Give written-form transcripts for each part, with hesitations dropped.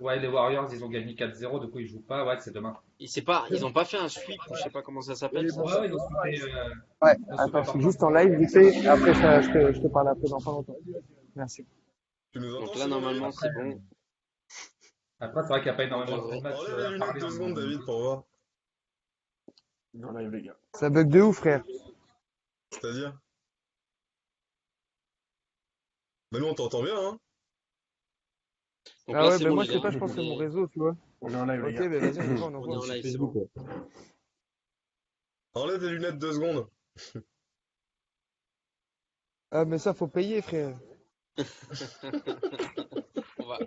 Ouais, les Warriors, ils ont gagné 4-0, du coup, ils jouent pas. Ouais, c'est demain. Ils ont pas fait un sweep ou je sais pas comment ça s'appelle Oui, ça. bon, Ouais, ouais, ils ont sauté, ouais, ils ont sauté attends, je par suis plein juste en de live vite fait. Après, ça, je te parle après dans pas longtemps. Merci. Tu nous Donc entends là sinon, normalement David? c'est bon. Après, c'est vrai qu'il n'y a pas On énormément de devrait. matchs Enlève les à lunettes parler deux en secondes, David, NBA. pour voir. En live, les gars. Ça bug de ouf, frère. C'est-à-dire? Bah nous, on t'entend bien, hein? Donc Ah là ouais, c'est ben bon moi, les je sais gars. pas, je pense que c'est mon réseau, tu vois. On est en live, les Ok, gars. Ben vas-y, on y va, on On est envoie. en Sur live, c'est Facebook, bon. ouais. Enlève les lunettes deux secondes. Ah, mais ça, faut payer, frère. On va.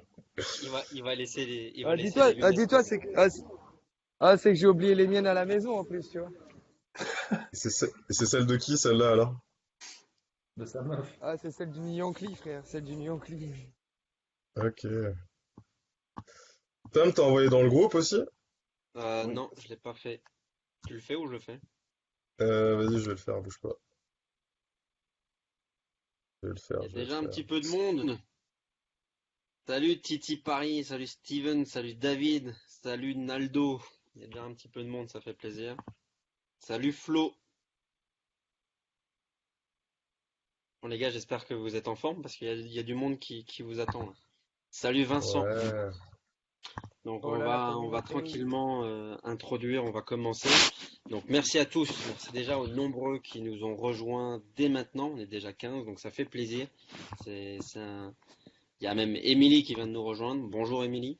Il va Ah, laisser les lunettes. dis-toi, c'est que j'ai oublié les miennes à la maison, en plus, tu vois. Et c'est celle de qui, celle-là, alors? De sa meuf. Ah, c'est celle du Yankee, frère, celle du Yankee. Ok. Tom, t'as envoyé dans le groupe aussi? Oui. Non, je l'ai pas fait. Tu le fais ou je le fais? Vas-y, je vais le faire, bouge pas. Je vais le Il faire, y a je vais le déjà un faire. petit peu de monde. Salut Titi Paris, salut Steven, salut David, salut Naldo. Il y a déjà un petit peu de monde, ça fait plaisir. Salut Flo. Bon les gars, j'espère que vous êtes en forme parce il y a du monde qui vous attend là. Salut Vincent. Ouais. Donc Oh là, la on va communauté. tranquillement introduire, on va commencer. Donc merci à tous, merci déjà aux nombreux qui nous ont rejoints dès maintenant. On est déjà 15, donc ça fait plaisir. C'est un... Il y a même Émilie qui vient de nous rejoindre. Bonjour Émilie.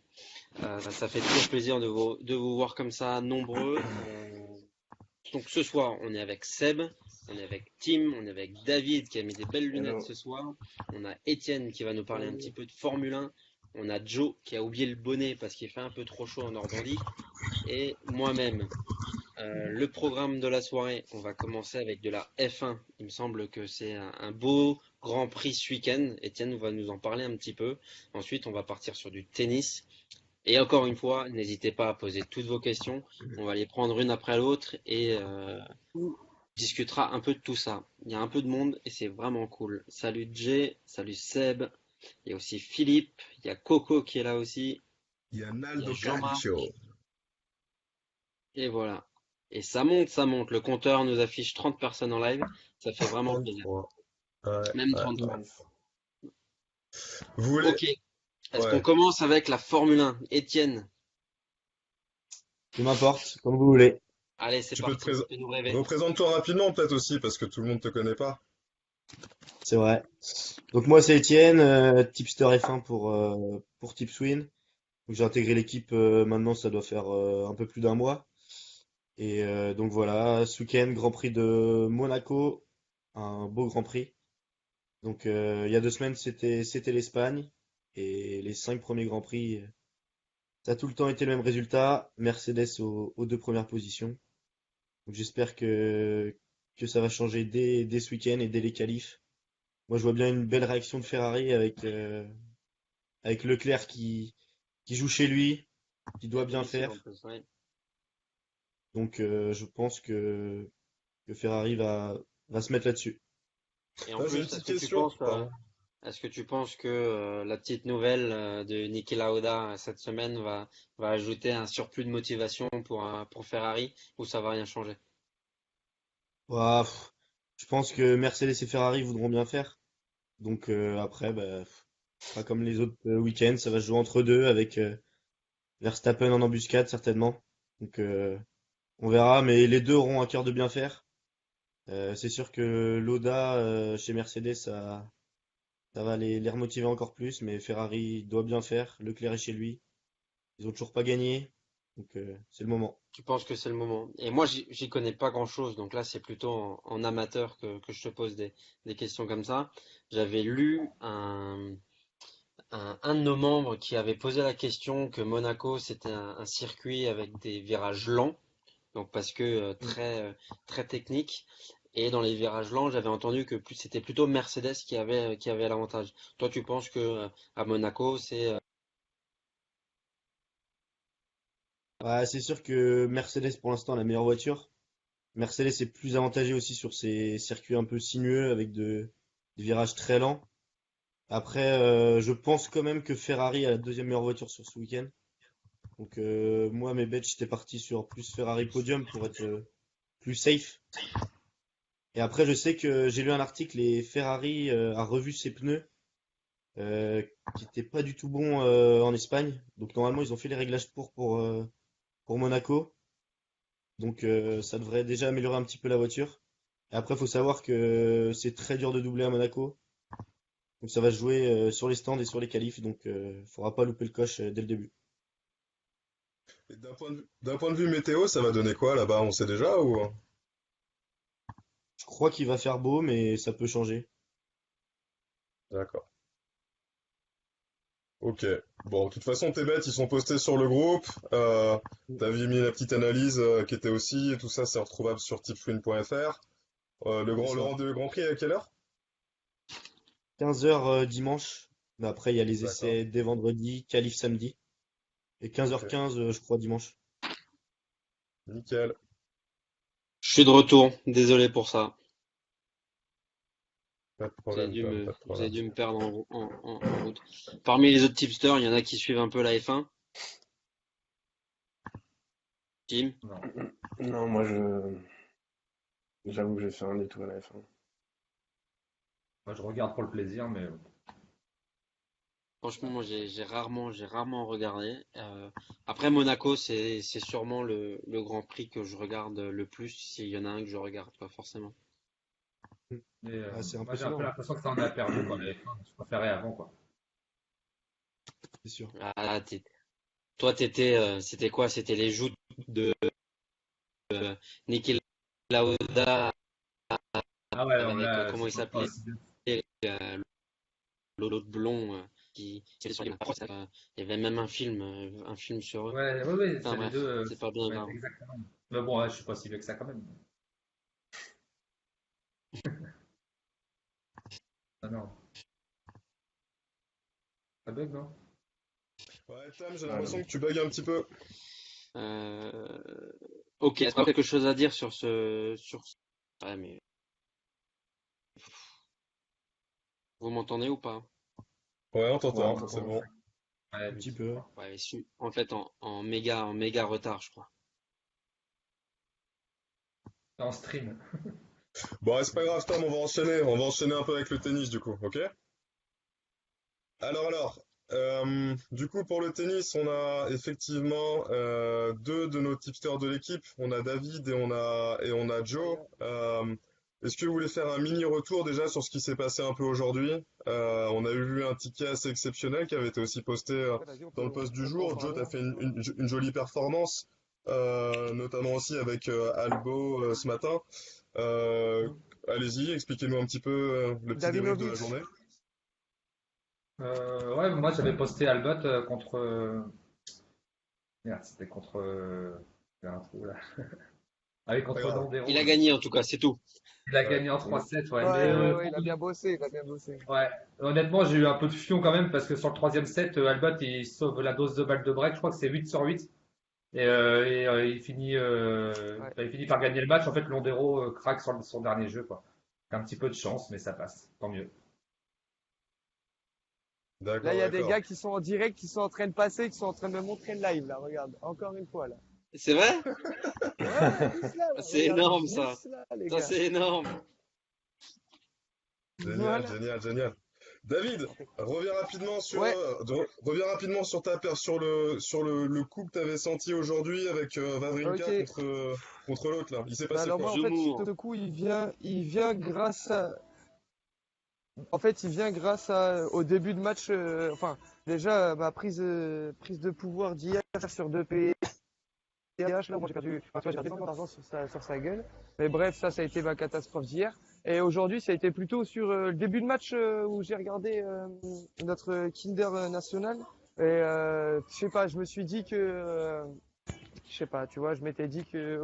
Ça fait toujours plaisir de vous voir comme ça, nombreux. Donc ce soir, on est avec Seb, on est avec Tim, on est avec David qui a mis des belles lunettes Hello. ce soir. On a Étienne qui va nous parler un petit Salut. peu de Formule 1. On a Joe qui a oublié le bonnet parce qu'il fait un peu trop chaud en Normandie. Et moi-même. Le programme de la soirée, on va commencer avec de la F1. Il me semble que c'est un beau Grand Prix ce week-end. Étienne va nous en parler un petit peu. Ensuite, on va partir sur du tennis. Et encore une fois, n'hésitez pas à poser toutes vos questions. On va les prendre une après l'autre et on discutera un peu de tout ça. Il y a un peu de monde et c'est vraiment cool. Salut Jay, salut Seb. Il y a aussi Philippe, il y a Coco qui est là aussi, Il y a il y a Naldo Jean-Marc. Calcio. Et voilà. Et ça monte, ça monte. Le compteur nous affiche 30 personnes en live. Ça fait vraiment plaisir. 33. Ouais, Même ouais. 33. Nice. Vous voulez... Ok. Est-ce qu'on Ouais. commence avec la Formule 1? Étienne, Peu m'importe, comme vous voulez. allez, c'est Tu peux te parti. présenter. Fais-nous rêver. Représente-toi rapidement, peut-être aussi, parce que tout le monde te connaît pas. C'est vrai. Donc moi c'est Étienne, tipster F1 pour Tipswin. Donc j'ai intégré l'équipe maintenant, ça doit faire un peu plus d'un mois. Et donc voilà, ce week-end, Grand Prix de Monaco, un beau Grand Prix. Donc il y a 2 semaines c'était l'Espagne et les 5 premiers Grands Prix, ça a tout le temps été le même résultat. Mercedes aux 2 premières positions. Donc j'espère que ça va changer dès ce week-end et dès les qualifs. Moi je vois bien une belle réaction de Ferrari avec Leclerc qui joue chez lui, qui À doit bien domicile en faire. plus, ouais. Donc je pense que Ferrari va se mettre là-dessus. Et en Ah, j'ai une plus, petite question. Pardon. est-ce que tu penses que la petite nouvelle de Niki Lauda cette semaine va ajouter un surplus de motivation pour Ferrari ou ça va rien changer? Ouah, je pense que Mercedes et Ferrari voudront bien faire. Donc après, bah, ce sera comme les autres week-ends, ça va se jouer entre deux avec Verstappen en embuscade certainement. Donc on verra, mais les deux auront à cœur de bien faire. C'est sûr que Lauda chez Mercedes, ça va les remotiver encore plus, mais Ferrari doit bien faire. Leclerc est chez lui. Ils ont toujours pas gagné, donc c'est le moment. Tu penses que c'est le moment? Et moi, j'y connais pas grand-chose, donc là, c'est plutôt en amateur que je te pose des questions comme ça. J'avais lu un de nos membres qui avait posé la question que Monaco, c'était un circuit avec des virages lents, donc parce que très technique. Et dans les virages lents, j'avais entendu que c'était plutôt Mercedes qui avait l'avantage. Toi, tu penses que à Monaco, c'est Ouais, c'est sûr que Mercedes pour l'instant a la meilleure voiture. Mercedes est plus avantagé aussi sur ces circuits un peu sinueux avec des virages très lents. Après, je pense quand même que Ferrari a la deuxième meilleure voiture sur ce week-end. Donc moi, mes bets, j'étais parti sur plus Ferrari podium pour être plus safe. Et après, je sais que j'ai lu un article et Ferrari a revu ses pneus euh, qui étaient pas du tout bons en Espagne. Donc normalement, ils ont fait les réglages pour Monaco. Donc ça devrait déjà améliorer un petit peu la voiture. Et après, il faut savoir que c'est très dur de doubler à Monaco. Donc ça va se jouer sur les stands et sur les qualifs. Donc faudra pas louper le coche dès le début. Et d'un point de vue météo, ça va donner quoi là-bas? On sait déjà ou? Je crois qu'il va faire beau, mais ça peut changer. D'accord. Ok. Bon, de toute façon, tes bêtes, ils sont postés sur le groupe. T'avais mis la petite analyse qui était aussi, et tout ça, c'est retrouvable sur tipswin.fr. C'est ça. Le Grand Prix à quelle heure? 15h dimanche. Mais après, il y a les D'accord. essais dès vendredi, qualif samedi. Et Ok. 15h15, je crois, dimanche. Nickel. Je suis de retour, désolé pour ça. Pas de problème, Tom, pas de Vous avez problème. dû me perdre en route. Parmi les autres tipsters, il y en a qui suivent un peu la F1. Tim, Non. Non, j'avoue que j'ai fait un du tout à la F1. Moi, je regarde pour le plaisir, mais franchement, moi j'ai rarement regardé. Après Monaco, c'est sûrement le Grand Prix que je regarde le plus, s'il y en a un que je regarde, pas forcément. Ah, c'est moi, j'ai un peu impressionnant, l'impression que ça en a perdu, quoi. La F1. Je préférais avant, quoi. c'est sûr. Ah, toi, c'était quoi? C'était les joutes de Niki Lauda Ah ouais, non, mais avec là, comment il c'est pas s'appelait? aussi bien. euh, l'autre blond qui était sur les cross. Il y avait même un film sur eux. Ouais, ouais, ouais, Enfin c'est les deux. bref, c'est pas bien Ouais, grave. exactement. Mais bon, ouais, je suis pas si vieux que ça quand même. Ah non, ça bug, non? Ouais, Tom, j'ai Ah l'impression non. que tu bugs un petit peu. Euh, Ok, est-ce qu'on a quelque chose à dire Ouais, mais vous m'entendez ou pas? Ouais, on Ouais, on t'entend, c'est t'entend. bon. Ouais, Un lui petit aussi, je peu. crois. Ouais, en fait, en méga retard, je crois. En stream. Bon, ouais, c'est pas grave, Tom, on va enchaîner. On va enchaîner un peu avec le tennis, du coup, ok? Alors, du coup, pour le tennis, on a effectivement deux de nos tipsters de l'équipe. On a David et on a Joe. Est-ce que vous voulez faire un mini retour déjà sur ce qui s'est passé un peu aujourd'hui? On a eu un ticket assez exceptionnel qui avait été aussi posté Ouais, vas-y, dans le post du on peut en jour. Joe, parler, t'as hein. fait une jolie performance, notamment aussi avec Albo ce matin. Euh, Allez-y, expliquez-nous un petit peu le petit débrief de la Davinovic. journée. Ouais, moi j'avais posté Albot contre. Merde, c'était contre. Il y a un trou là. Ah oui, Pas contre grave. Il Landero. a gagné en tout cas, c'est tout. Il a Ouais. gagné en 3-7, ouais. Mais Ouais, ouais, ouais, il a bien bossé, il a bien bossé. ouais, honnêtement, j'ai eu un peu de fion quand même parce que sur le troisième set, Albot il sauve la dose de balle de break. Je crois que c'est 8 sur 8. Ouais. il finit par gagner le match. En fait, Londero craque sur son dernier jeu, quoi. Un petit peu de chance, mais ça passe. Tant mieux. Là, il D'accord, y a des d'accord. gars qui sont en direct, qui sont en train de passer, qui sont en train de me montrer le live, là, regarde. Encore une fois, là. C'est vrai? Ouais, juste là, là, C'est regarde, énorme ça. juste là, les Ça gars. c'est énorme. Génial, Voilà. génial, génial. David, Ouais, reviens rapidement sur le coup que tu avais senti aujourd'hui avec Wawrinka ok. contre l'autre là. Il s'est Bah passé alors moi, quoi? en fait, Zemmour. ce coup, il vient grâce à, en fait, il vient grâce au début de match, enfin, déjà, ma prise de pouvoir d'hier sur 2 PH, là, moi, j'ai perdu, enfin, tu vois, j'ai perdu 50 d'argent sur sa gueule. Mais bref, ça a été ma catastrophe d'hier. Et aujourd'hui, ça a été plutôt sur le début de match où j'ai regardé notre Kinder national. Et je sais pas, je me suis dit que, je sais pas, tu vois, je m'étais dit que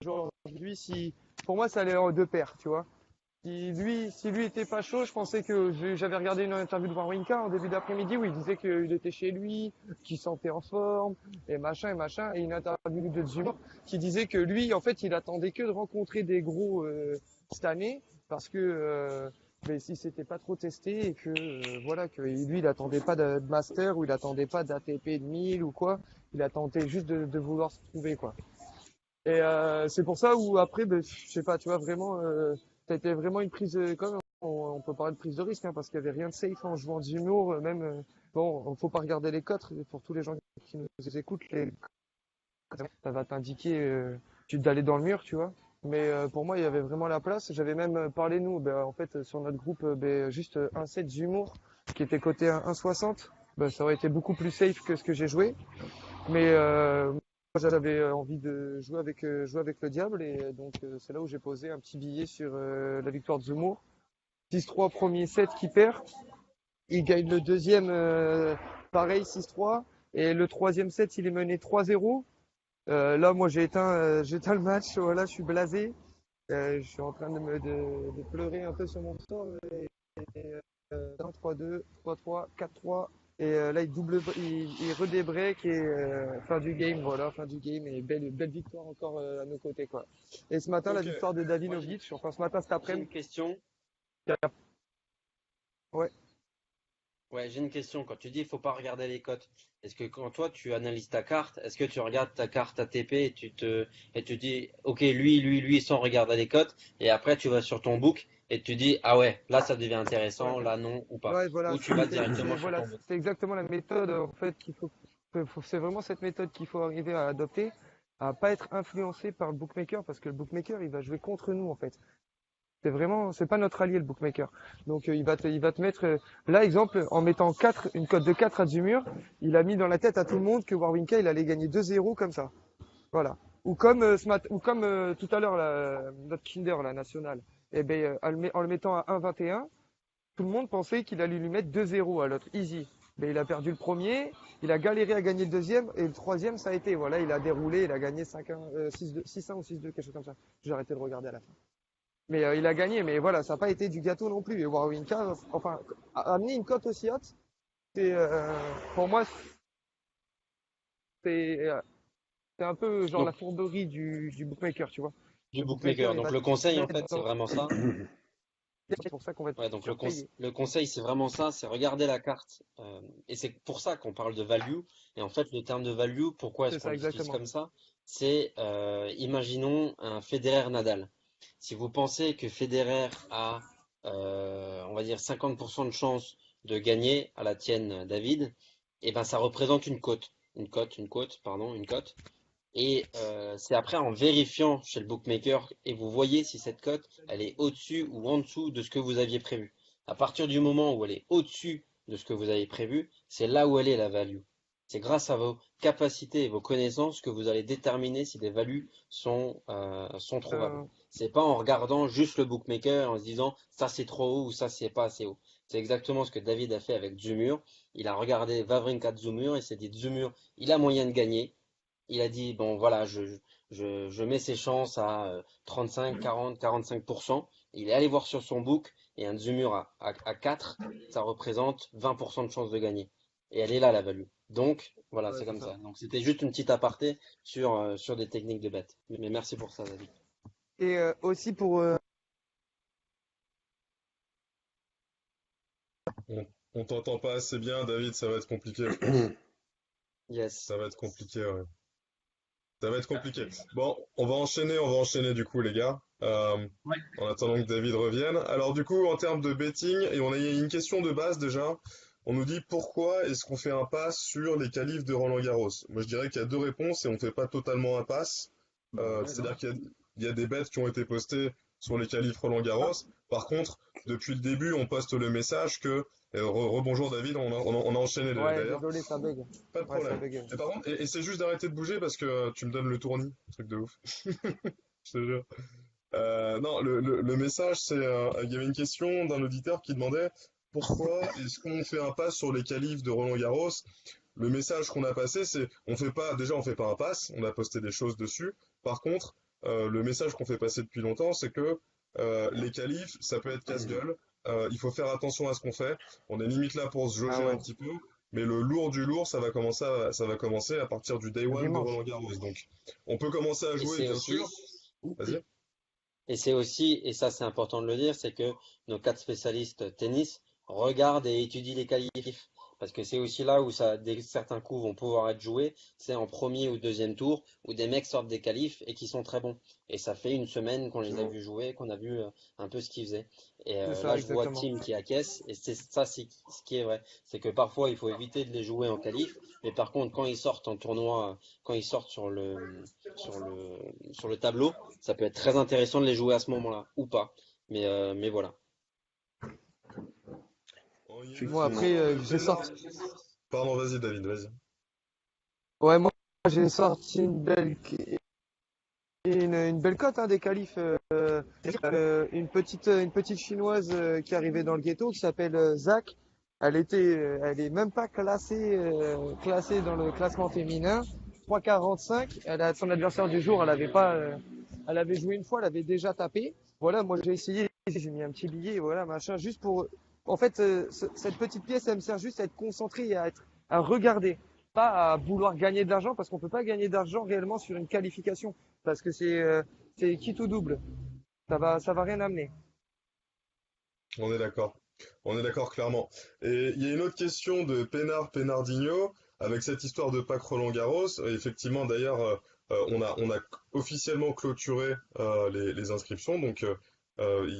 aujourd'hui, si, pour moi, ça allait en deux paires, tu vois. Si lui était pas chaud, je pensais que j'avais regardé une interview de Wawrinka en début d'après-midi où il disait qu'il était chez lui, qu'il se sentait en forme et machin et machin, et une interview de Zuma qui disait que lui, en fait, il attendait que de rencontrer des gros cette année parce que mais il s'était pas trop testé et que voilà que lui il attendait pas de master ou il attendait pas d'ATP de 1000 ou quoi, il attendait juste de vouloir se trouver quoi. Et c'est pour ça où après ben, je sais pas, tu vois vraiment ça a été vraiment une prise quand même on peut parler de prise de risque hein, parce qu'il y avait rien de safe en jouant d'humour même bon, faut pas regarder les cotes pour tous les gens qui nous écoutent ça va t'indiquer d'aller dans le mur, tu vois. Mais pour moi, il y avait vraiment la place. J'avais même parlé, nous, ben, en fait, sur notre groupe, ben, juste un set d'humour qui était coté à 1,60. Ben, ça aurait été beaucoup plus safe que ce que j'ai joué. Mais moi, j'avais envie de jouer avec le diable. Et donc, c'est là où j'ai posé un petit billet sur la victoire de Zemmour. 6-3, premier set qui perd. Il gagne le deuxième, pareil, 6-3. Et le troisième set, il est mené 3-0. Là, moi, j'ai éteint le match. Voilà, je suis blasé. Je suis en train de pleurer un peu sur mon sort. Et, 3-2, 3-3, 4-3. Et là, il redébreak et fin du game. Voilà, fin du game et belle victoire encore à nos côtés, quoi. Et ce matin, la Ok. victoire de Moi, Davinovic. Enfin, ce matin, cet j'ai une après-midi. question. Ouais. Ouais, j'ai une question. Quand tu dis il faut pas regarder les cotes, est-ce que quand toi tu analyses ta carte, est-ce que tu regardes ta carte ATP et tu dis ok lui sans regarder les cotes et après tu vas sur ton book et tu dis ah ouais là ça devient Ouais. intéressant là non ou pas Ouais, voilà, ou tu vas directement sur voilà, ton book. c'est exactement la méthode en fait c'est vraiment cette méthode qu'il faut arriver à adopter, à pas être influencé par le bookmaker parce que le bookmaker il va jouer contre nous en fait. C'est pas notre allié le bookmaker. Donc il va te mettre là exemple en mettant 4 une cote de 4 à Zumur, il a mis dans la tête à tout le monde que Warwinka il allait gagner 2-0 comme ça. Voilà. Ou comme tout à l'heure notre Kinder la nationale. Eh ben en le mettant à 1,21 tout le monde pensait qu'il allait lui mettre 2-0 à l'autre, easy. Mais il a perdu le premier, il a galéré à gagner le deuxième, et le troisième, ça a été, voilà, il a déroulé, il a gagné 5-1, 6-2, 6-1 ou 6-2, quelque chose comme ça. J'ai arrêté de regarder à la fin. Mais il a gagné, mais voilà, ça n'a pas été du gâteau non plus. Et Warwinka, enfin, amener une cote aussi haute, c'est, pour moi, c'est, euh, c'est un peu genre la Donc fourberie du bookmaker, tu vois. du Le bookmaker, bookmaker. il Donc va le te conseil en mettre fait c'est dans... vraiment ça. C'est pour ça qu'on va te Ouais, donc faire payer. le conseil, c'est vraiment ça, c'est regarder la carte. Et c'est pour ça qu'on parle de value. Et en fait, le terme de value, pourquoi est-ce C'est qu'on ça, l'utilise exactement. comme ça? C'est, imaginons un Federer-Nadal. Si vous pensez que Federer a, on va dire, 50% de chance de gagner à la tienne, David, et ben ça représente une cote. Et c'est après en vérifiant chez le bookmaker et vous voyez si cette cote elle est au-dessus ou en dessous de ce que vous aviez prévu. À partir du moment où elle est au-dessus de ce que vous avez prévu, c'est là où elle est la value. C'est grâce à vos capacités et vos connaissances que vous allez déterminer si des values sont trouvables. Euh, C'est pas en regardant juste le bookmaker en se disant ça c'est trop haut ou ça c'est pas assez haut. C'est exactement ce que David a fait avec Zumur. Il a regardé Wawrinka Zumur et s'est dit Zumur, il a moyen de gagner. Il a dit, bon voilà, je mets ses chances à 35, 40, 45%. Il est allé voir sur son book et un Zumur à 4, ça représente 20% de chance de gagner. Et elle est là la value. Donc voilà, ouais, c'est c'est comme ça. ça. Donc c'était juste une petite aparté sur des techniques de bet. Mais merci pour ça, David. Et aussi pour On t'entend pas assez bien, David, ça va être compliqué, je pense. Yes. Ça va être compliqué, ouais. Ça va être compliqué. Bon, on va enchaîner du coup, les gars. Ouais. En attendant que David revienne. Alors du coup, en termes de betting, et on a une question de base déjà. On nous dit pourquoi est-ce qu'on fait un pass sur les qualifs de Roland Garros? Moi, je dirais qu'il y a deux réponses et on ne fait pas totalement un pass. Ouais, non. C'est-à-dire il y a des bets qui ont été postées sur les qualifs Roland Garros. Par contre, depuis le début, on poste le message que rebonjour David, on a enchaîné ouais, d'ailleurs. désolé, ça bug. Pas de Ouais, ça problème. bug. Et par contre, et c'est juste d'arrêter de bouger parce que tu me donnes le tournis, truc de ouf. Je te jure. Non, le message, il y avait une question d'un auditeur qui demandait pourquoi est-ce qu'on fait un pass sur les qualifs de Roland Garros? Le message qu'on a passé, c'est on fait pas un pass, on a posté des choses dessus. Par contre, le message qu'on fait passer depuis longtemps, c'est que les qualifs, ça peut être casse-gueule. Il faut faire attention à ce qu'on fait. On est limite là pour se Ah jauger un ouais, petit peu. Mais le lourd du lourd, ça va commencer à partir du day un one de dimanche. Roland Garros. Donc, on peut commencer à Et jouer, c'est bien aussi, sûr. Vas-y. Et c'est aussi, et ça c'est important de le dire, c'est que nos 4 spécialistes tennis regardent et étudient les qualifs. Parce que c'est aussi là où certains coups vont pouvoir être joués, c'est en premier ou deuxième tour, où des mecs sortent des qualifs et qui sont très bons. Et ça fait une semaine qu'on les a vus jouer, qu'on a vu un peu ce qu'ils faisaient. Et C'est là, ça, je vois exactement. Tim qui acquiesce, et c'est ça, c'est ce qui est vrai. C'est que parfois, il faut éviter de les jouer en qualif, mais par contre, quand ils sortent en tournoi, quand ils sortent sur le, sur le tableau, ça peut être très intéressant de les jouer à ce moment-là, ou pas. Mais voilà. Il y a une autre Moi, Effectivement. après, question de j'ai Pénard. sorti. Pardon, vas-y David, vas-y. Ouais, moi, j'ai sorti une belle cote hein, des qualifs. Une petite chinoise qui arrivait dans le ghetto qui s'appelle Zach. Elle est même pas classée dans le classement féminin. 3,45. Elle a son adversaire du jour. Elle avait pas, elle avait joué une fois. Elle avait déjà tapé. Voilà, moi j'ai essayé. J'ai mis un petit billet. Voilà, machin, juste pour. En fait, cette petite pièce, elle me sert juste à être concentré et à regarder, pas à vouloir gagner de l'argent parce qu'on peut pas gagner d'argent réellement sur une qualification parce que c'est quitte ou double. Ça va rien amener. On est d'accord. On est d'accord clairement. Et il y a une autre question de Pénardinho avec cette histoire de Pac Roland-Garros. Effectivement, d'ailleurs, on a officiellement clôturé les inscriptions, donc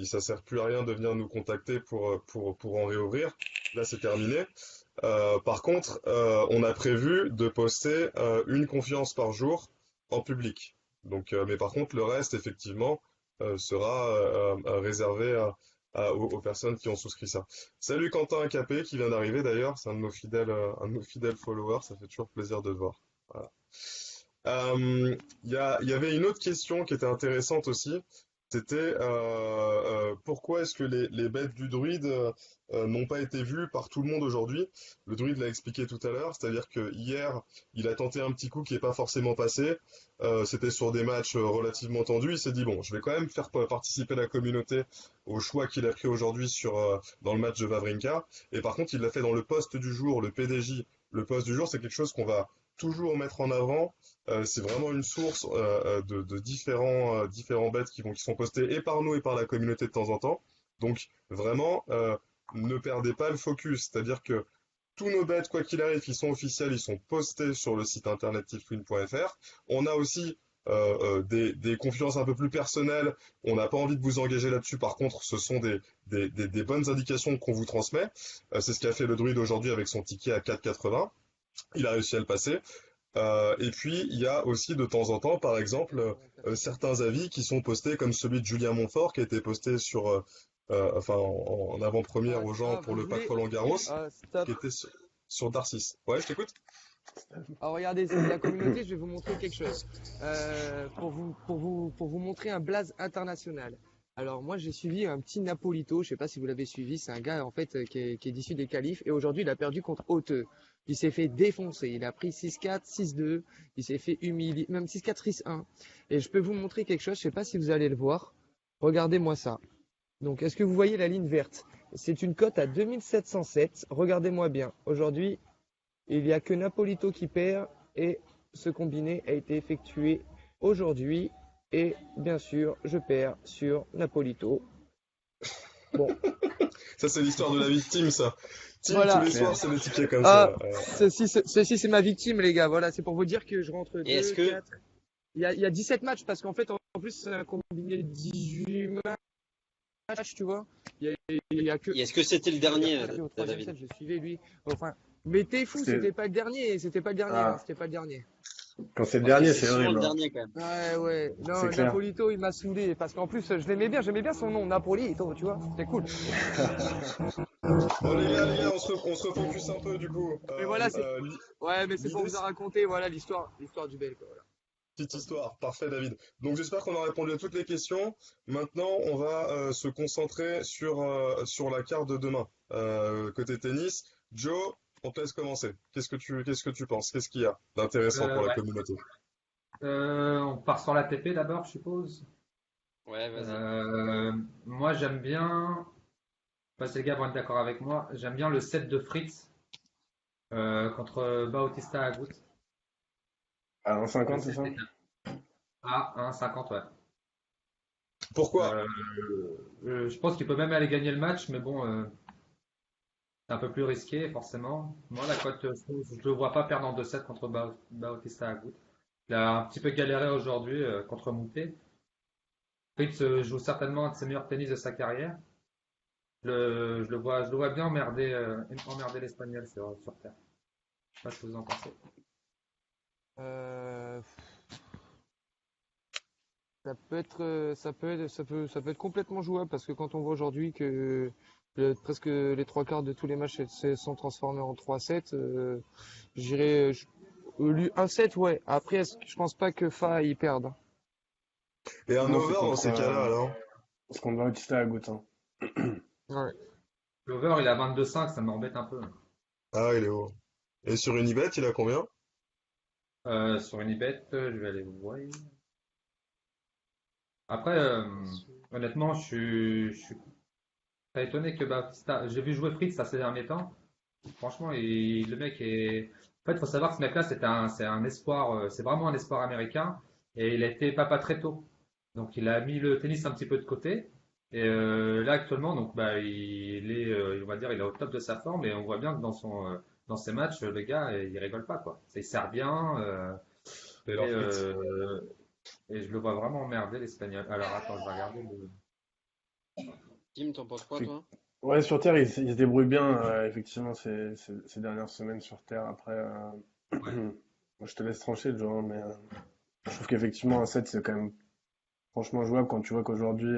ça sert plus à rien de venir nous contacter pour en réouvrir. Là, c'est terminé. Par contre, on a prévu de poster une conférence par jour en public. Donc, mais par contre, le reste, effectivement, sera réservé aux personnes qui ont souscrit ça. Salut Quentin Capé qui vient d'arriver d'ailleurs, c'est un de nos fidèles followers, ça fait toujours plaisir de te voir. Voilà. Il y avait une autre question qui était intéressante aussi. C'était pourquoi est-ce que les bêtes du druide n'ont pas été vues par tout le monde aujourd'hui? Le druide l'a expliqué tout à l'heure, c'est-à-dire que hier, il a tenté un petit coup qui n'est pas forcément passé. C'était sur des matchs relativement tendus. Il s'est dit bon, je vais quand même faire participer la communauté au choix qu'il a pris aujourd'hui dans le match de Wawrinka. Et par contre, il l'a fait dans le poste du jour, le PDJ. Le poste du jour, c'est quelque chose qu'on va toujours mettre en avant. C'est vraiment une source de différents bets qui sont postés et par nous et par la communauté de temps en temps. Donc vraiment, ne perdez pas le focus. C'est-à-dire que tous nos bets, quoi qu'il arrive, qui sont officiels, ils sont postés sur le site internet tipswin.fr. On a aussi des confidences un peu plus personnelles. On n'a pas envie de vous engager là-dessus. Par contre, ce sont des bonnes indications qu'on vous transmet. C'est ce qu'a fait le druide aujourd'hui avec son ticket à 4,80. Il a réussi à le passer. Et puis, il y a aussi de temps en temps, par exemple, certains avis qui sont postés, comme celui de Julien Montfort, qui a été posté en avant-première aux gens pour Vous le pack voulez. Roland-Garros, Stop. qui était sur Darcis. Ouais, je t'écoute. Alors regardez, la communauté, je vais vous montrer quelque chose. Pour vous montrer un blaze international. Alors moi j'ai suivi un petit Napolito, je sais pas si vous l'avez suivi, c'est un gars en fait qui est issu des qualifs et aujourd'hui il a perdu contre Hauteux. Il s'est fait défoncer, il a pris 6-4, 6-2, il s'est fait humilier, même 6-4, 6-1. Et je peux vous montrer quelque chose, je sais pas si vous allez le voir. Regardez-moi ça. Donc est-ce que vous voyez la ligne verte? C'est une cote à 2707, regardez-moi bien. Aujourd'hui, il n'y a que Napolito qui perd et ce combiné a été effectué aujourd'hui. Et bien sûr, je perds sur Napolito. Bon, Ça, c'est l'histoire de la victime, ça. Tim, tous voilà. les Clair. soirs, c'est des tickets comme Ah, ça. ceci c'est ma victime, les gars. Voilà, c'est pour vous dire que je rentre Et est-ce 2, que, 4. Il y a 17 matchs parce qu'en fait, en plus, c'est un combiné de 18 matchs, tu vois. Il y a que. et est-ce que c'était le Regarde, dernier, au troisième David? set, je suivais lui. Enfin, mais t'es fou, C'est- c'était pas le dernier, hein, Ah, c'était pas le dernier. quand c'est le Parce que dernier, c'est c'est souvent le horrible, hein. dernier quand même. Ouais, ouais. C'est Non, clair. Napolito, il m'a saoulé. Parce qu'en plus, je l'aimais bien. J'aimais bien son nom, Napolito, tu vois. C'était cool. Bon, les gars, on se refocus un peu, du coup. Mais voilà, c'est. Ouais, mais c'est pour L'idée, vous en raconter, voilà, l'histoire du bel, quoi. Voilà. petite histoire, parfait David. Donc j'espère qu'on a répondu à toutes les questions. Maintenant, on va se concentrer sur la carte de demain. Côté tennis, Joe, on te laisse commencer. Qu'est-ce que tu penses? Qu'est-ce qu'il y a d'intéressant pour la Ouais. communauté? On part sur l'ATP d'abord, je suppose. Ouais, vas-y. Moi, j'aime bien, pas si les gars vont être d'accord avec moi, j'aime bien le set de Fritz contre Bautista Agut. À Le 1,50, c'est set ça? est à 1,50, ouais. Pourquoi? Euh, je pense qu'il peut même aller gagner le match, mais bon, c'est un peu plus risqué, forcément. Moi, la cote, je ne le vois pas perdre en 2-7 contre Bautista Agut. Il a un petit peu galéré aujourd'hui contre Moutet. Fritz joue certainement un de ses meilleurs tennis de sa carrière. Je le vois bien emmerder l'Espagnol sur terre. Je sais pas ce que vous en pensez. Euh, ça peut être complètement jouable parce que quand on voit aujourd'hui que presque les trois quarts de tous les matchs se sont transformés en 3-7, j'irais, un 7, ouais. Après, je pense pas que Fa y perde. Et un Non, c'est over dans contre, ces cas-là, alors? c'est contre Bautista Agut, hein. Ouais. L'over, il a 22,5, ça m'embête un peu. Ah, il est haut. Et sur Unibet, il a combien? Sur Unibet, je vais aller voir. Après, honnêtement, je suis très étonné que Bautista. J'ai vu jouer Fritz ces derniers temps. Franchement, le mec est. En fait, il faut savoir que ce mec-là, c'est un espoir, c'est vraiment un espoir américain. Et il a été papa très tôt. Donc, il a mis le tennis un petit peu de côté. Et là, actuellement, donc, bah, on va dire, il est au top de sa forme. Et on voit bien que dans ses matchs, le gars, il rigole pas, quoi. Il sert bien. Et, Taylor Fritz. euh, et je le vois vraiment emmerder l'Espagnol. Alors, attends, je vais regarder Tim, t'en penses quoi, Fait- toi? Ouais, sur Terre, il se débrouille bien, effectivement, ces dernières semaines sur Terre. Après, moi, je te laisse trancher, Joe, hein, mais je trouve qu'effectivement, un 7, c'est quand même franchement jouable quand tu vois qu'aujourd'hui,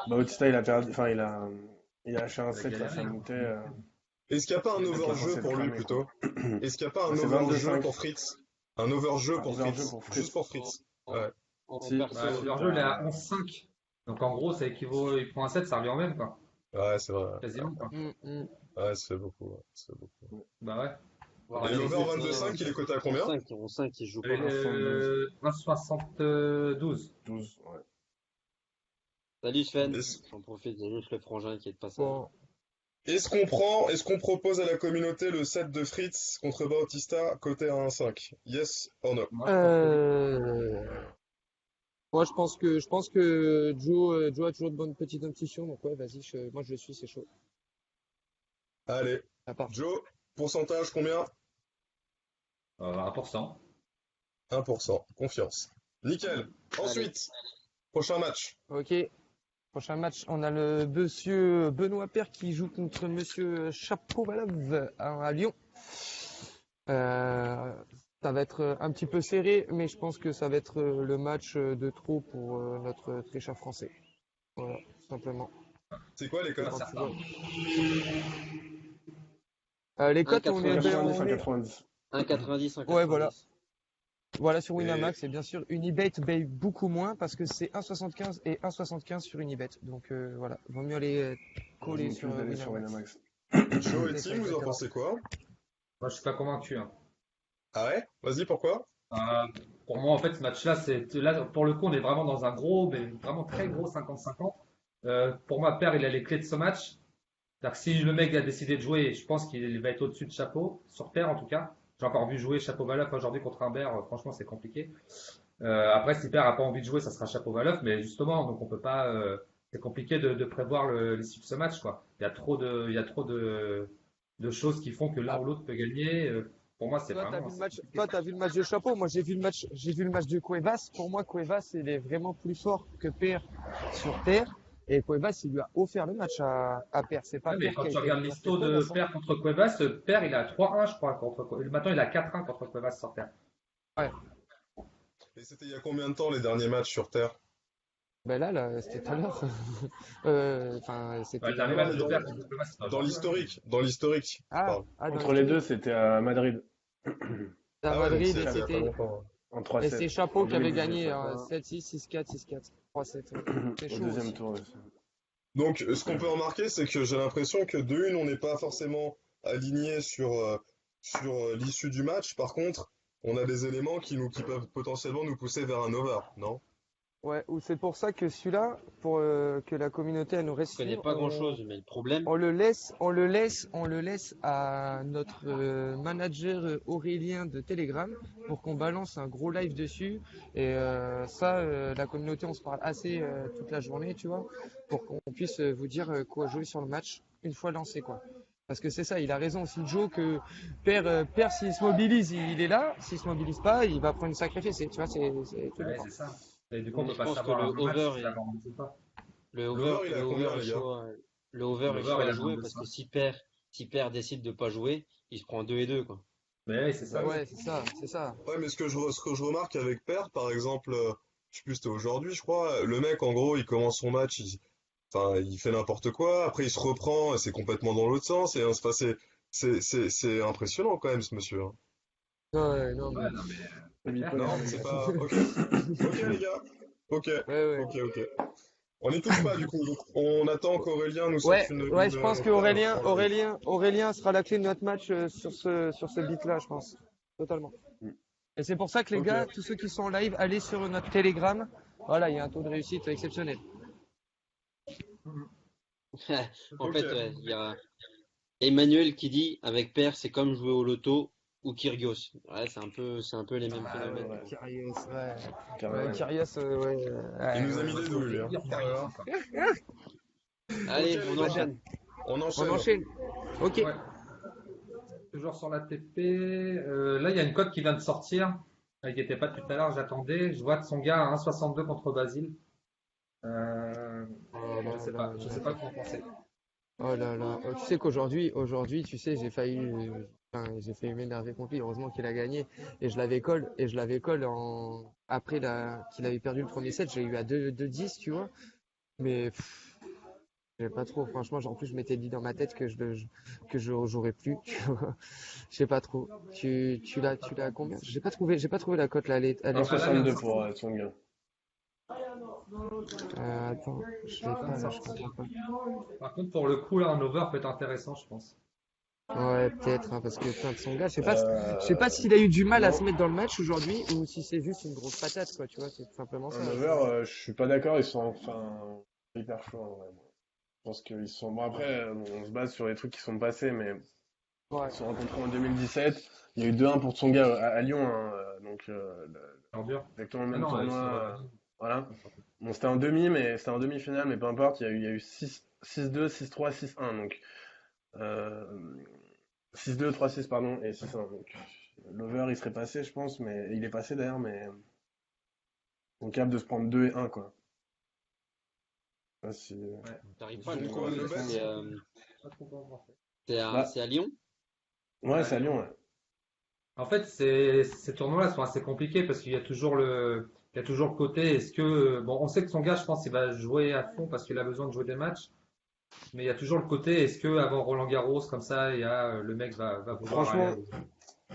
Bautista, il a perdu, enfin, il a lâché un Il a 7 face galéré, à hein. Moutet. Est-ce qu'il n'y a pas un Le mec est overjeu censé être pour lui cramé, quoi. plutôt? Est-ce qu'il n'y a pas un Bah, c'est overjeu 22-5. pour Fritz? Un overjeu Un pour overjeu Fritz? pour Juste Fritz. pour En, Fritz. en, Ouais. en Si, Bah, perso, leur jeu, il est à 11,5. Donc, en gros, ça équivaut, il prend un 7, ça revient au même, quoi. Ouais, c'est vrai. Quasiment, quoi. Mm, mm. Ouais, ça fait beaucoup. Ouais, ça fait beaucoup. Bah ouais. Et ouais, Allez, l'over non, non, 22,5, il est coté à combien? 5, il joue allez, pas, hein. 1,72. 1,72. 12, ouais. Salut Sven, Est-ce j'en profite, j'ai juste le frangin qui est de passage. Bon, est-ce qu'on propose à la communauté le set de Fritz contre Bautista coté à 1,5? Yes or no? Moi, je pense que oui. euh, moi, je pense que Joe a toujours de bonnes petites intuitions, donc ouais, vas-y, moi je le suis, c'est chaud. Allez. À part. Joe, pourcentage combien? 1%. 1%. Confiance. Nickel. Allez, Ensuite, prochain match. Ok. Prochain match, on a le monsieur Benoît Paire qui joue contre monsieur Chapovalov à Lyon. Euh, Ça va être un petit peu serré, mais je pense que ça va être le match de trop pour notre très cher français. Voilà, tout simplement. C'est quoi les Et Pas cotes? quand tu certain. vois. Les cotes, on est, ben, 1,90, 1,90, on est, 1,90. 1,90, ouais, voilà. 1,90. Voilà sur Et Winamax, et bien sûr, Unibet paye beaucoup moins parce que c'est 1,75 et 1,75 sur Unibet. Donc voilà, vaut mieux aller coller Raison de sur plus d'aller sur Winamax. Winamax. Joe et C'est ça, Tim, vous en exactement. pensez quoi? Moi, je suis pas convaincu, hein. Ah ouais? Vas-y, pourquoi? Euh, pour moi, en fait, ce match-là, là, pour le coup, on est vraiment dans un gros, mais vraiment très gros 50-50. Pour moi, Père, il a les clés de ce match. C'est-à-dire que si le mec a décidé de jouer, je pense qu'il va être au-dessus de Chapeau, sur terre en tout cas. J'ai encore vu jouer Chapeau Valoff aujourd'hui contre Humbert, franchement, c'est compliqué. Après, si Père a pas envie de jouer, ça sera Chapeau Valoff, mais justement, donc on peut pas. C'est compliqué de prévoir l'issue de ce match, quoi. Il y a trop de choses qui font que l'un Ah, ou l'autre peut gagner. Pour moi, c'est vraiment. C'est compliqué. Toi, t'as vu le match de Chapeau. Moi, j'ai vu le match de Cuevas. Pour moi, Cuevas, il est vraiment plus fort que Paire sur terre. Et Cuevas, il lui a offert le match à Paire. C'est pas Ouais, mais Paire quand qui a tu été regardes meilleur que l'histo de Cuevas, hein. Père contre Cuevas, Père il a 3-1, je crois, contre Cuevas. Maintenant, il a 4-1 contre Cuevas sur terre. Ouais. Et c'était il y a combien de temps les derniers matchs sur Terre? Ben là, c'était tout à l'heure. Enfin, Ouais, c'était le il y a dernier un Non, match mais an. de Père contre Cuevas, c'est pas dans aujourd'hui, hein. l'historique, je parle. Dans Entre les deux, l'historique. c'était à Madrid. À Ah ouais, donc Madrid, c'était il y a pas longtemps. En et c'est 3-7. Chapeau En qui avait 2018, gagné ouais. 7-6, 6-4, 6-4, 3-7. Ouais. C'est Au chaud deuxième aussi. tour. Ouais. Donc, ce qu'on peut remarquer, c'est que j'ai l'impression que de une, on n'est pas forcément aligné sur l'issue du match. Par contre, on a des éléments qui peuvent potentiellement nous pousser vers un over, non? Ouais, ou c'est pour ça que celui-là, pour que la communauté elle nous Je connais respire, pas grand-chose, mais le problème, on le laisse à notre manager Aurélien de Telegram pour qu'on balance un gros live dessus. Et ça, la communauté, on se parle assez toute la journée, tu vois, pour qu'on puisse vous dire quoi jouer sur le match une fois lancé, quoi. Parce que c'est ça, il a raison aussi, Joe, que Père s'il se mobilise, il est là. S'il se mobilise pas, il va prendre une sacrée fessée, tu vois, c'est tout Ouais, dépend. c'est ça. Et du coup, on mais peut je pas pense que savoir le avant le match over si ça est, va en ou pas. L'over, il est le à over combien, est les gars? chaud, le over est chaud L'over, il à a jouer 22 parce que ça. si perd décide de pas jouer, il se prend 2 et 2 quoi. Mais ouais, c'est Bah ça. oui. Ouais, c'est ça, c'est ça. Ouais, mais ce que je remarque avec Per, par exemple, je sais plus, c'était aujourd'hui, je crois, le mec, en gros, il commence son match, enfin, il fait n'importe quoi, après il se reprend, et c'est complètement dans l'autre sens, et enfin, c'est impressionnant quand même, ce monsieur, hein. Ouais, non, Ouais, mais. non, mais C'est c'est clair. bipolaire, Non, le c'est gars. pas... Ok. Ok, les gars. Ok. Ouais, ouais. Ok, ok. On n'y touche pas, du coup. Donc, on attend qu'Aurélien nous sorte Ouais, ouais, je pense que perle en live. Aurélien sera la clé de notre match sur ce beat-là, je pense. Totalement. Mm. Et c'est pour ça que les Ok. gars, tous ceux qui sont en live, allez sur notre Telegram. Voilà, il y a un taux de réussite exceptionnel. Mhm. En Ok. fait, ouais, il y a Emmanuel qui dit avec pair, c'est comme jouer au loto ou Kyrgios. Ouais, c'est un peu les mêmes Ah phénomènes, ouais, quoi. Kyrgios, ouais. Ouais, Carrément. Kyrgios, ouais, Il ouais, nous a mis ouais. des C'est douilles, le hein. pire Oh là Kyrgios, là. quoi. Ok, Allez, on les gars. enchaîne. On On enchaîne. enchaîne. Ok. Ouais, toujours sur la TP. Là, il y a une cote qui vient de sortir. Elle n'était pas tout à l'heure, j'attendais. Je vois son gars à 1,62 contre Basile. Euh, Oh là là je là sais pas là. quoi en penser. Oh là là. Oh, tu sais qu'aujourd'hui, tu sais, j'ai failli m'énerver contre lui. Heureusement qu'il a gagné. Et je l'avais call après qu'il avait perdu le premier set. J'ai eu à 2-10, tu vois. Mais, j'aimais pas trop. Franchement, en plus, je m'étais dit dans ma tête que je jouerais plus, tu vois. Je sais pas trop. Tu l'as à combien? J'ai pas trouvé la cote là. Elle est Bah là, il y a 1,62 un- pour son gars. attends, je l'ai ça vient pas de là, je sortir. comprends pas. Par contre, pour le coup, là, un over peut être intéressant, je pense. Ouais, peut-être, hein, parce que putain de son gars, je sais pas Euh, s'il a eu du mal à se non, mettre dans le match aujourd'hui ou si c'est juste une grosse patate, quoi, tu vois, c'est tout simplement un ça. over, je suis pas d'accord, ils sont enfin hyper chauds en vrai. Je pense qu'ils sont. Bon, après, on se base sur les trucs qui sont passés, mais Ouais. ils se sont rencontrés en 2017. Il y a eu 2-1 pour Tsonga à Lyon, hein, donc Alors dur. exactement le Ah même non, tournoi. sur. Voilà. Bon, c'était en demi, mais c'était en demi-finale, mais peu importe. Il y a eu 6-2, 6-3, 6-1. Donc, euh, 6-2, 3-6, pardon, et 6-1. Donc, l'over, il serait passé, je pense, mais il est passé d'ailleurs, mais on est capable de se prendre 2 et 1, quoi. Je sais pas si, Ouais. T'arrives si pas à j'ai le une Combien trouver. de conversation. bêtes? Pas trop bon, en fait. Bah, C'est à Lyon? ouais, Ouais, c'est à Lyon, ouais. en fait, ces tournois-là sont assez compliqués parce qu'il y a toujours il y a toujours le côté, est-ce que, bon, on sait que son gars, je pense, il va jouer à fond parce qu'il a besoin de jouer des matchs, mais il y a toujours le côté, est-ce que avant Roland Garros, comme ça, le mec va vouloir Franchement, aller.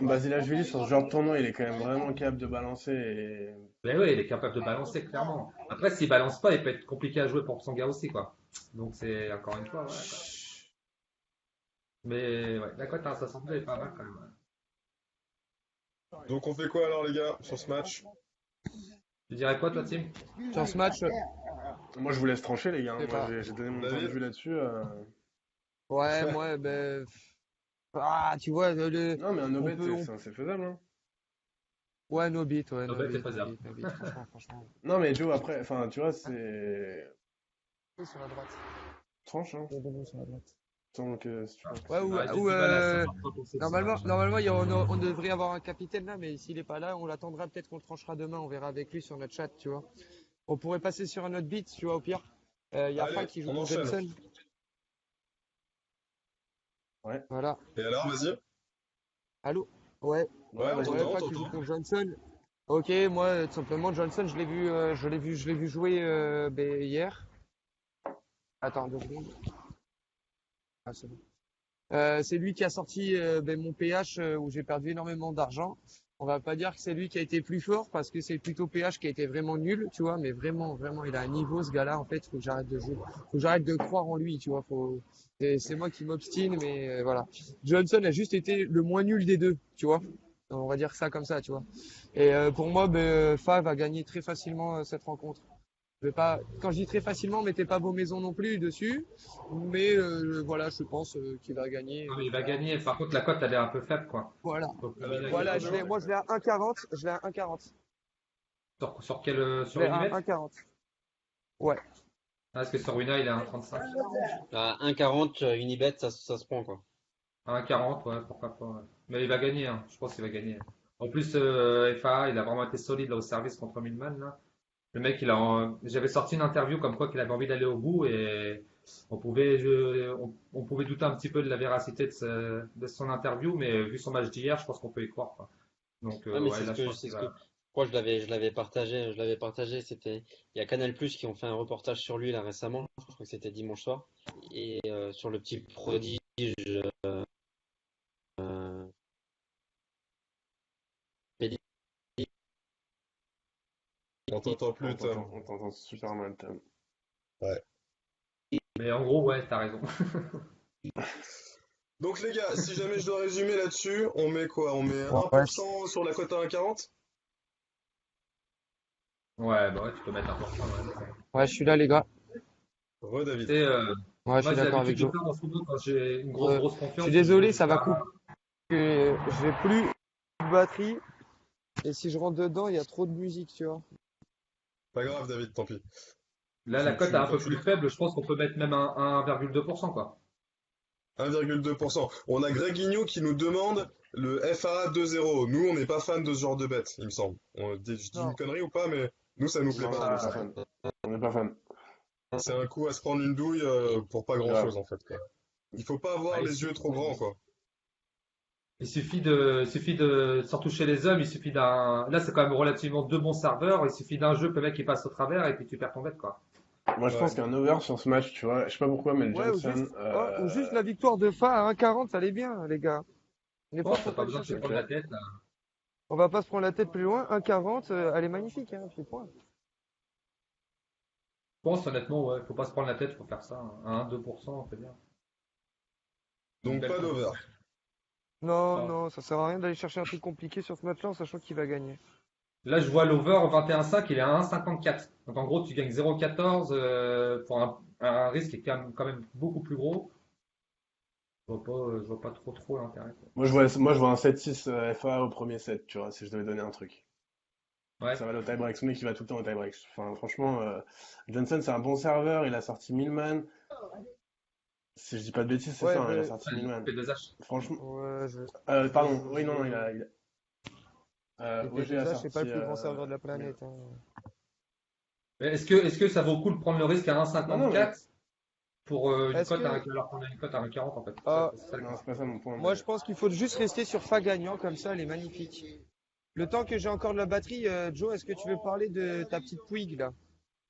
Basilashvili, sur ce genre de tournoi, il est quand même vraiment capable de balancer. Et... Mais oui, il est capable de balancer, clairement. Après, s'il balance pas, il peut être compliqué à jouer pour son gars aussi, quoi. Donc, c'est encore une fois, voilà, quoi. Mais ouais, la cote à 62 est pas mal quand même. Donc, on fait quoi alors, les gars, sur ce match? Tu dirais quoi, toi, Tim? Sur ce match, Moi, je vous laisse trancher, les gars, je hein. sais Moi, pas. j'ai donné mon point de David? vue là-dessus. Ouais, moi, ben, tu vois, Non, mais un on no-bet, peut, on- c'est faisable, hein. ouais, no beat, ouais, Ah no bah, t'es beat, pas no diable. beat, no beat, franchement, franchement. Non, mais Joe, après, enfin, tu vois, c'est. Oui, sur la droite. Tranche, hein. Sur la droite. Donc, si tu penses que Ouais, c'est. Ah, j'ai ou du mal à savoir quoi penser de ce match. normalement, on devrait avoir un capitaine là, mais s'il est pas là, on l'attendra, peut-être qu'on le tranchera demain, on verra avec lui sur notre chat, tu vois. On pourrait passer sur un autre beat, tu vois, au pire. Il y a Allez, Franck qui joue on contre enchaîne. Johnson. Ouais. Voilà. Et alors, vas-y? Allô? Ouais. Ouais, on Vas-y, Ouais, t'entend, on vas-y. Franck qui joue t'entend. contre Johnson. Ok, moi, tout simplement, Johnson, je l'ai vu jouer hier. Attends, 2 secondes. Ah, c'est bon. C'est lui qui a sorti mon PH où j'ai perdu énormément d'argent. On va pas dire que c'est lui qui a été plus fort parce que c'est plutôt PH qui a été vraiment nul, tu vois, mais vraiment, vraiment, il a un niveau ce gars-là, en fait, faut que j'arrête de jouer, faut que j'arrête de croire en lui, tu vois, c'est moi qui m'obstine, mais voilà. Johnson a juste été le moins nul des deux, tu vois. On va dire ça comme ça, tu vois. Et pour moi, Fa va gagner très facilement cette rencontre. Je vais pas, quand je dis très facilement, mettez pas vos maisons non plus dessus. Mais voilà, je pense qu'il va gagner. Non, mais il va gagner. Par contre, la cote, elle est un peu faible, quoi. Voilà. Donc, Voilà, moi je l'ai à 1,40. Je l'ai à 1,40. sur quel, Je sur l'ai à Unibet? 1,40. Ouais. Ah, parce que sur Wina, il est à 1,35. À 1,40 Unibet, ça se prend, quoi. À 1,40, ouais, pourquoi pas. Ouais. Mais il va gagner, hein. Je pense qu'il va gagner. En plus, FA, il a vraiment été solide là, au service contre Milman, là. Le mec, j'avais sorti une interview comme quoi qu'il avait envie d'aller au bout et on pouvait douter un petit peu de la véracité de son interview, mais vu son match d'hier, je pense qu'on peut y croire, quoi. Donc, Ouais, mais ouais, là, je pense c'est qu'il ce que, va. je crois que je l'avais partagé, il y a Canal+ qui ont fait un reportage sur lui, là, récemment. Je crois que c'était dimanche soir. Et, sur le petit prodige, euh, Pelli- On t'entend plus, Tom. On t'entend super mal, Tom. Ouais. Mais en gros, ouais, t'as raison. Donc les gars, si jamais je dois résumer là-dessus, on met quoi? On met Ouais, 1% sur la cote à 1,40? Ouais, bah ouais, tu peux mettre un pourcent, ouais. ouais, je suis là, les gars. David. Tu sais, Ouais, je moi, suis j'ai d'accord l'habitude avec de Joe. faire en ce moment quand j'ai une Euh, grosse je suis confiance. Je vais désolé, ça va jusqu'à. couper. J'ai plus de batterie. Et si je rentre dedans, il y a trop de musique, tu vois. Pas grave, David, tant pis. Là, la cote est un Quand peu tu plus faible. Je pense qu'on peut mettre même un 1,2%, quoi. 1,2%. On a Gréguinho qui nous demande le FA 2-0. Nous, on n'est pas fan de ce genre de bête, il me semble. Je dis une Non. connerie ou pas, mais nous, ça nous plaît Non, non, pas on trop n'est pas ça. fan. On n'est pas fan. C'est un coup à se prendre une douille pour pas Grave. grand-chose, en fait, quoi. Il faut pas avoir Ah, les yeux trop grands, quoi. surtout chez les hommes, il suffit d'un. Là, c'est quand même relativement deux bons serveurs. Il suffit d'un jeu que le mec il passe au travers et puis tu perds ton bet, quoi. Moi, je pense Ouais. qu'un over sur ce match, tu vois, je sais pas pourquoi, mais le Ouais, Johnson, ou juste la victoire de Fa à 1,40, ça allait bien, les gars. Des fois, Bon, faut t'as pas pas le besoin de te chercher. prendre la tête, là. On va pas se prendre la tête plus loin. 1,40, elle est magnifique, hein, puis point. Je pense, honnêtement, ouais, faut pas se prendre la tête, faut faire ça. 1, 2%, c'est bien. Une Donc belle pas cote. d'over. Non, Non. non, ça sert à rien d'aller chercher un truc compliqué sur ce match-là en sachant qu'il va gagner. Là, je vois l'over au 21,5, il est à 1,54. Donc, en gros, tu gagnes 0,14 pour un risque qui est quand même beaucoup plus gros. Je vois pas trop l'intérêt, quoi. moi, je vois un 7-6 FA au premier set, tu vois, si je devais donner un truc. Ouais. Ça va au tie-break. Ce mec, il va tout le temps au tie-break. Enfin, franchement, Johnson, c'est un bon serveur. Il a sorti Millman. Si je dis pas de bêtises, c'est Ouais, ça, hein, il a sorti Ouais, il Millman. fait 2H. Franchement, ouais, pardon, oui, non, non, les OG a P2H, c'est pas sorti. le plus grand serveur de la planète, hein. Mais est-ce que ça vaut le coup de prendre le risque à Non, non, mais 1,54 pour une Est-ce cote que, alors qu'on a une cote à 1,40 en fait? ah, C'est ça la non, c'est question. pas ça mon point, moi, mais je pense qu'il faut juste rester sur Fa gagnant, comme ça, elle est magnifique. Le temps que j'ai encore de la batterie, Joe, est-ce que tu veux parler de ta petite Puig, là?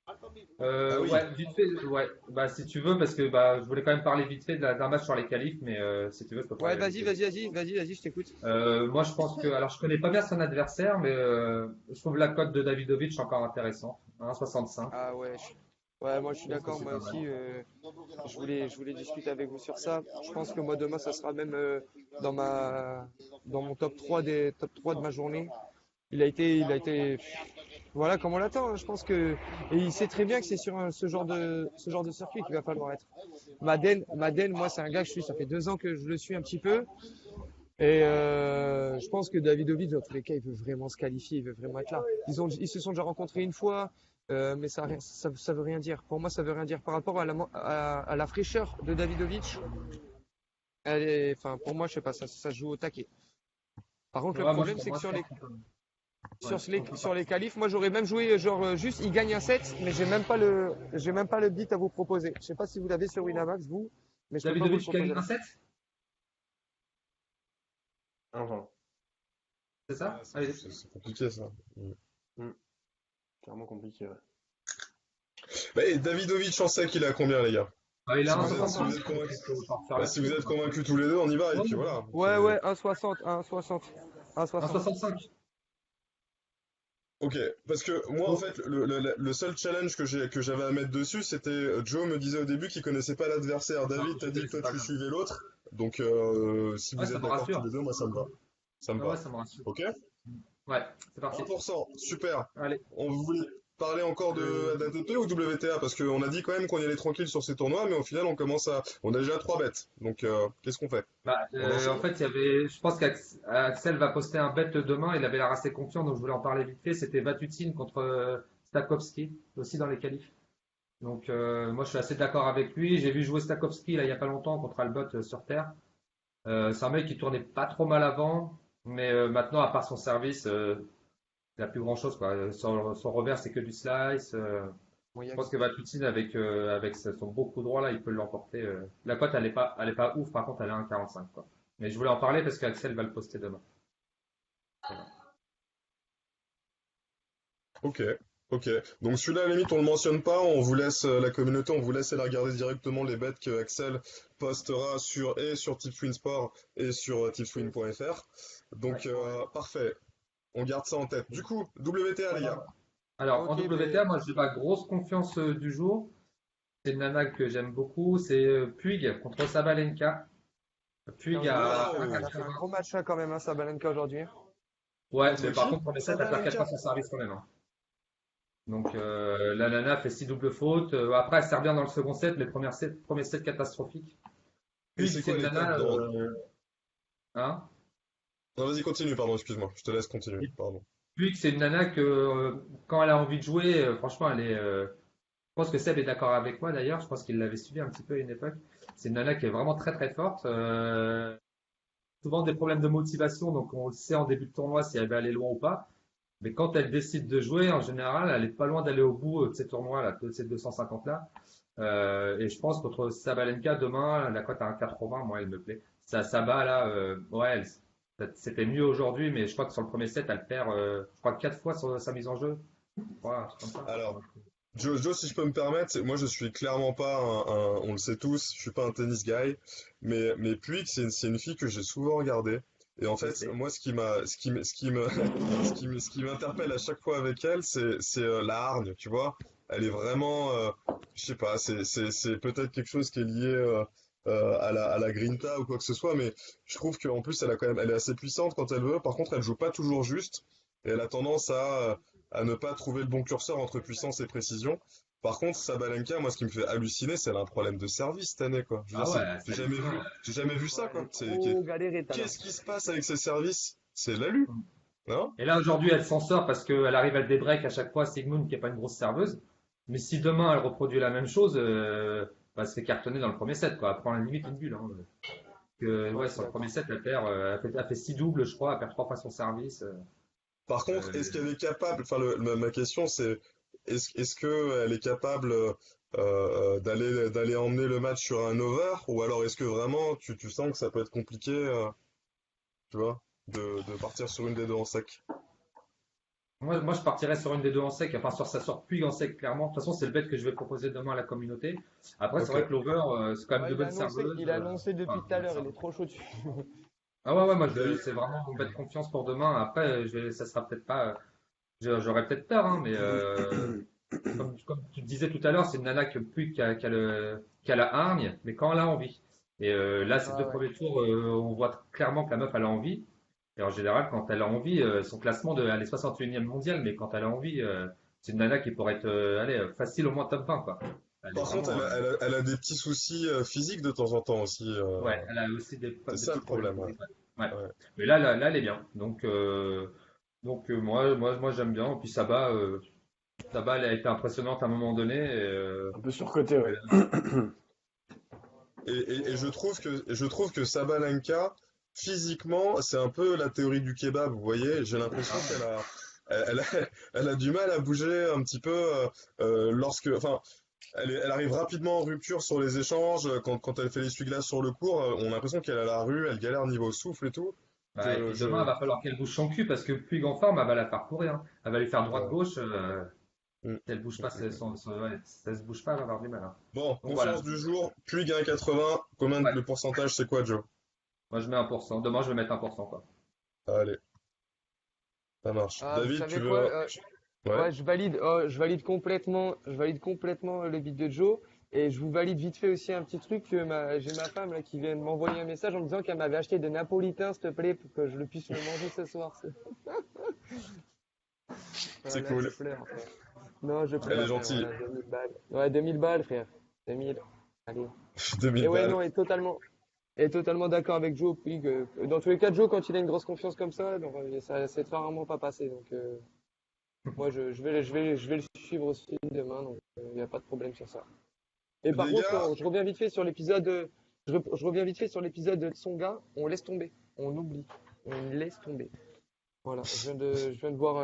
Ah oui. Ouais, vite fait, ouais. Bah, si tu veux, parce que bah, je voulais quand même parler vite fait d'un match sur les qualifs, mais si tu veux, je peux Ouais, parler vite fait. vas-y, je t'écoute. Moi, je pense que, alors, je connais pas bien son adversaire, mais je trouve la cote de Davidovic encore intéressante. 1,65. Ah ouais, ouais, moi je suis Je pense que d'accord, c'est moi pas mal. aussi, je voulais discuter avec vous sur ça. Je pense que moi demain, ça sera même dans dans mon top 3 de ma journée. Il a été, voilà comme on l'attend, hein. Je pense que, et il sait très bien que c'est sur ce genre de circuit qu'il va falloir être. Madden, moi c'est un gars que je suis, ça fait 2 ans que je le suis un petit peu. Et je pense que Davidovic, dans tous les cas, il veut vraiment se qualifier, il veut vraiment être là. Ils se sont déjà rencontrés une fois, mais ça veut rien dire. Pour moi, ça veut rien dire par rapport à la fraîcheur de Davidovic. Enfin, pour moi, je sais pas, ça se joue au taquet. Par contre, le Ouais, problème, c'est que moi, je pense qu'on peut. Ouais, on peut sur pas. les qualifs, moi, j'aurais même joué genre juste, il gagne un set, mais j'ai même pas le beat à vous proposer. Je sais pas si vous l'avez sur Winamax, vous, mais je peux pas vous le Davidovic gagne proposer là. 1,7, enfin, c'est Ah, ça? Allez. c'est compliqué, ça. clairement compliqué, ouais. Bah, et Davidovic en sec, il est à combien, les gars? Bah, il a Si vous êtes, si 1,65. vous êtes convaincus, Faut pas refaire bah, si vous là-dessus, êtes quoi. convaincus tous les deux, on y va, et Ouais, puis voilà. Ouais, ouais, 1,60, 1,60, 1,60. 1,65. Ok, parce que moi, en Oh. fait, le seul challenge que j'avais à mettre dessus, c'était Joe me disait au début qu'il connaissait pas l'adversaire. Non, David, je t'as dit sais, que c'est toi pas tu grave. suivais l'autre. Donc, si Ouais, vous ça êtes me d'accord tous rassure. les deux, moi ça me va. Ça me Ah ouais, va. ça me rassure. Ok? Ouais, c'est parti. 1%, super. Allez. On voulait parler encore Euh, d'ATP ou WTA? Parce qu'on a dit quand même qu'on y allait tranquille sur ces tournois, mais au final, on a déjà 3 bêtes. Donc, qu'est-ce qu'on fait? On En enchaîne? fait, je pense qu'Axel va poster un bet demain. Il avait l'air assez confiant, donc je voulais en parler vite fait. C'était Vatutin contre Stakowski, aussi dans les qualifs. Donc, moi, je suis assez d'accord avec lui. J'ai vu jouer Stakowski là, il y a pas longtemps contre Albot sur terre. C'est un mec qui tournait pas trop mal avant, mais maintenant, à part son service, il n'a plus grand-chose, quoi. Son revers, c'est que du slice. Je Moyen. pense que Vatutin, avec son beau coup droit, là, il peut l'emporter. La cote, elle est pas ouf, par contre, elle est à 1,45, quoi. Mais je voulais en parler parce qu'Axel va le poster demain. Voilà. Ok, ok. Donc celui-là, à la limite, on le mentionne pas, on vous laisse la communauté, on vous laisse aller regarder directement les bêtes que Axel postera sur Tipswin Sport et sur tipswin.fr. Donc Ouais. parfait, on garde ça en tête. Du coup, WTA les gars. Alors, en Ok, WTA, moi, j'ai ma grosse confiance du jour. C'est une nana que j'aime beaucoup. C'est Puig contre Sabalenka. Puig à Waouh! elle a fait un 1,80. gros match quand même, hein, Sabalenka aujourd'hui. Ouais, Contre mais par qui? contre, premier set, elle perd 4 fois Sabalenka. son service quand même, hein. Donc, la nana fait 6 doubles fautes. Après, elle sert bien dans le second set, mais premier set catastrophique. Et Puig, c'est c'est quoi une l'étape nana. dans... Hein? Non, vas-y, continue, pardon, excuse-moi, je te laisse continuer, pardon. Puig, c'est une nana que quand elle a envie de jouer, franchement, je pense que Seb est d'accord avec moi d'ailleurs. Je pense qu'il l'avait suivi un petit peu à une époque. C'est une nana qui est vraiment très très forte. Souvent des problèmes de motivation, donc on le sait en début de tournoi si elle va aller loin ou pas. Mais quand elle décide de jouer, en général, elle est pas loin d'aller au bout de ces tournois-là, de ces 250-là. Et je pense contre Sabalenka demain, la cote à 1,80, moi, elle me plaît. Ça bat là, ouais, c'était mieux aujourd'hui, mais je crois que sur le premier set, elle perd, je crois, 4 fois sur sa mise en jeu. Voilà, un truc comme ça. Alors, Joe, si je peux me permettre, moi je suis clairement pas on le sait tous, je suis pas un tennis guy, mais Puig, c'est une fille que j'ai souvent regardée. Et en Je fait, sais. moi, ce qui me, ce qui m'interpelle à chaque fois avec elle, c'est la hargne, tu vois. Elle est vraiment, je sais pas, c'est peut-être quelque chose qui est lié à la grinta ou quoi que ce soit, mais je trouve qu'en plus, elle est assez puissante quand elle veut. Par contre, elle joue pas toujours juste, et elle a tendance à ne pas trouver le bon curseur entre puissance et précision. Par contre, Sabalenka, moi, ce qui me fait halluciner, c'est qu'elle a un problème de service cette année, quoi. Je veux dire, Ah ouais, c'est hallucinant. j'ai jamais vu ça, Ouais, elle quoi. est trop galérée tout à l'heure. Qu'est-ce qui se passe avec ses services? C'est l'alu, non? Et là, aujourd'hui, elle s'en sort parce qu'elle arrive à le débreak à chaque fois, Sigmund, qui n'est pas une grosse serveuse. Mais si demain, elle reproduit la même chose, elle se fait cartonner dans le premier set, quoi. Elle prend à la limite une bulle, hein. Ouais, Ouais, je suis sur le premier d'accord. set, elle fait 6 doubles, je crois, elle perd 3 fois son service. Par contre, est-ce Euh, qu'elle est capable, enfin, ma question, c'est, est-ce que elle est capable d'aller emmener le match sur un over, ou alors est-ce que vraiment tu sens que ça peut être compliqué, tu vois, de partir sur une des deux en sec? moi, je partirais sur une des deux en sec, enfin, sur sa sort Puig en sec, clairement. De toute façon, c'est le bet que je vais proposer demain à la communauté. Après, c'est Ok. vrai que l'over, c'est quand même Ouais, deux bonnes serveuses. il a annoncé depuis Enfin, tout deux à bonnes l'heure, il est serveuses. trop chaud dessus. Ah ouais, ouais, D'ailleurs, c'est vraiment mon bet de confiance pour demain. Après, ça sera peut-être pas, j'aurais peut-être peur, hein, mais comme tu disais tout à l'heure, c'est une nana qui a la hargne, mais quand elle a envie. Et là, ces Ah deux ouais. premiers tours, on voit clairement que la meuf, elle a envie. Et en général, quand elle a envie, son classement elle est 61e mondiale, mais quand elle a envie, c'est une nana qui pourrait être allez, facile au moins top 20, quoi. Elle est par contre, vraiment, elle a des petits soucis physiques de temps en temps aussi. ouais, elle a aussi C'est des ça petits le problèmes problème, ouais. physiques. Ouais. Ouais. Ouais. Mais là, elle est bien. Donc moi, j'aime bien. Puis Saba, elle a été impressionnante à un moment donné. Un peu surcoté, ouais. Et je trouve que Sabalenka, physiquement, c'est un peu la théorie du kebab, vous voyez. J'ai l'impression elle a, elle a du mal à bouger un petit peu enfin, elle arrive rapidement en rupture sur les échanges. Quand elle fait l'essuie-glace sur le court, on a l'impression qu'elle est à la rue, elle galère niveau souffle et tout. Et puis demain, il Je... va falloir qu'elle bouge son cul parce que Puig en forme, elle va la faire courir, hein. Elle va lui faire Ouais. droite-gauche. Mm, Si elle bouge mm, pas, mm, mm. ouais, si elle se bouge pas, elle va avoir du mal, hein. Bon, Donc voilà. confiance du jour, Puig à 1,80. Combien Ouais. le pourcentage, c'est quoi, Joe? Moi, je mets 1%. Demain, je vais mettre 1%, quoi. Allez, ça marche. Ah, vous David, tu savez quoi? veux... Ouais. Ouais, je valide complètement le bid de Joe. Et je vous valide vite fait aussi un petit truc que j'ai ma femme là qui vient de m'envoyer un message en me disant qu'elle m'avait acheté des napolitains, s'il te plaît, pour que je le puisse le manger ce soir. C'est Voilà, cool. je pleure. Non, je Elle pleure, est frère, gentille. voilà, 2000 balles. Ouais, 2000 balles, frère. 2000. Allez. 2000 Et ouais, balles. non, et totalement d'accord avec Joe. Puis dans tous les cas, Joe, quand il a une grosse confiance comme ça, donc, ça c'est rarement pas passé. Donc, moi, je vais le suivre aussi demain, donc il n'y a pas de problème sur ça. Et par Les contre, gars, je reviens vite fait sur l'épisode. Je reviens vite fait sur l'épisode de son gars. On laisse tomber. On oublie. On laisse tomber. Voilà. Je viens de voir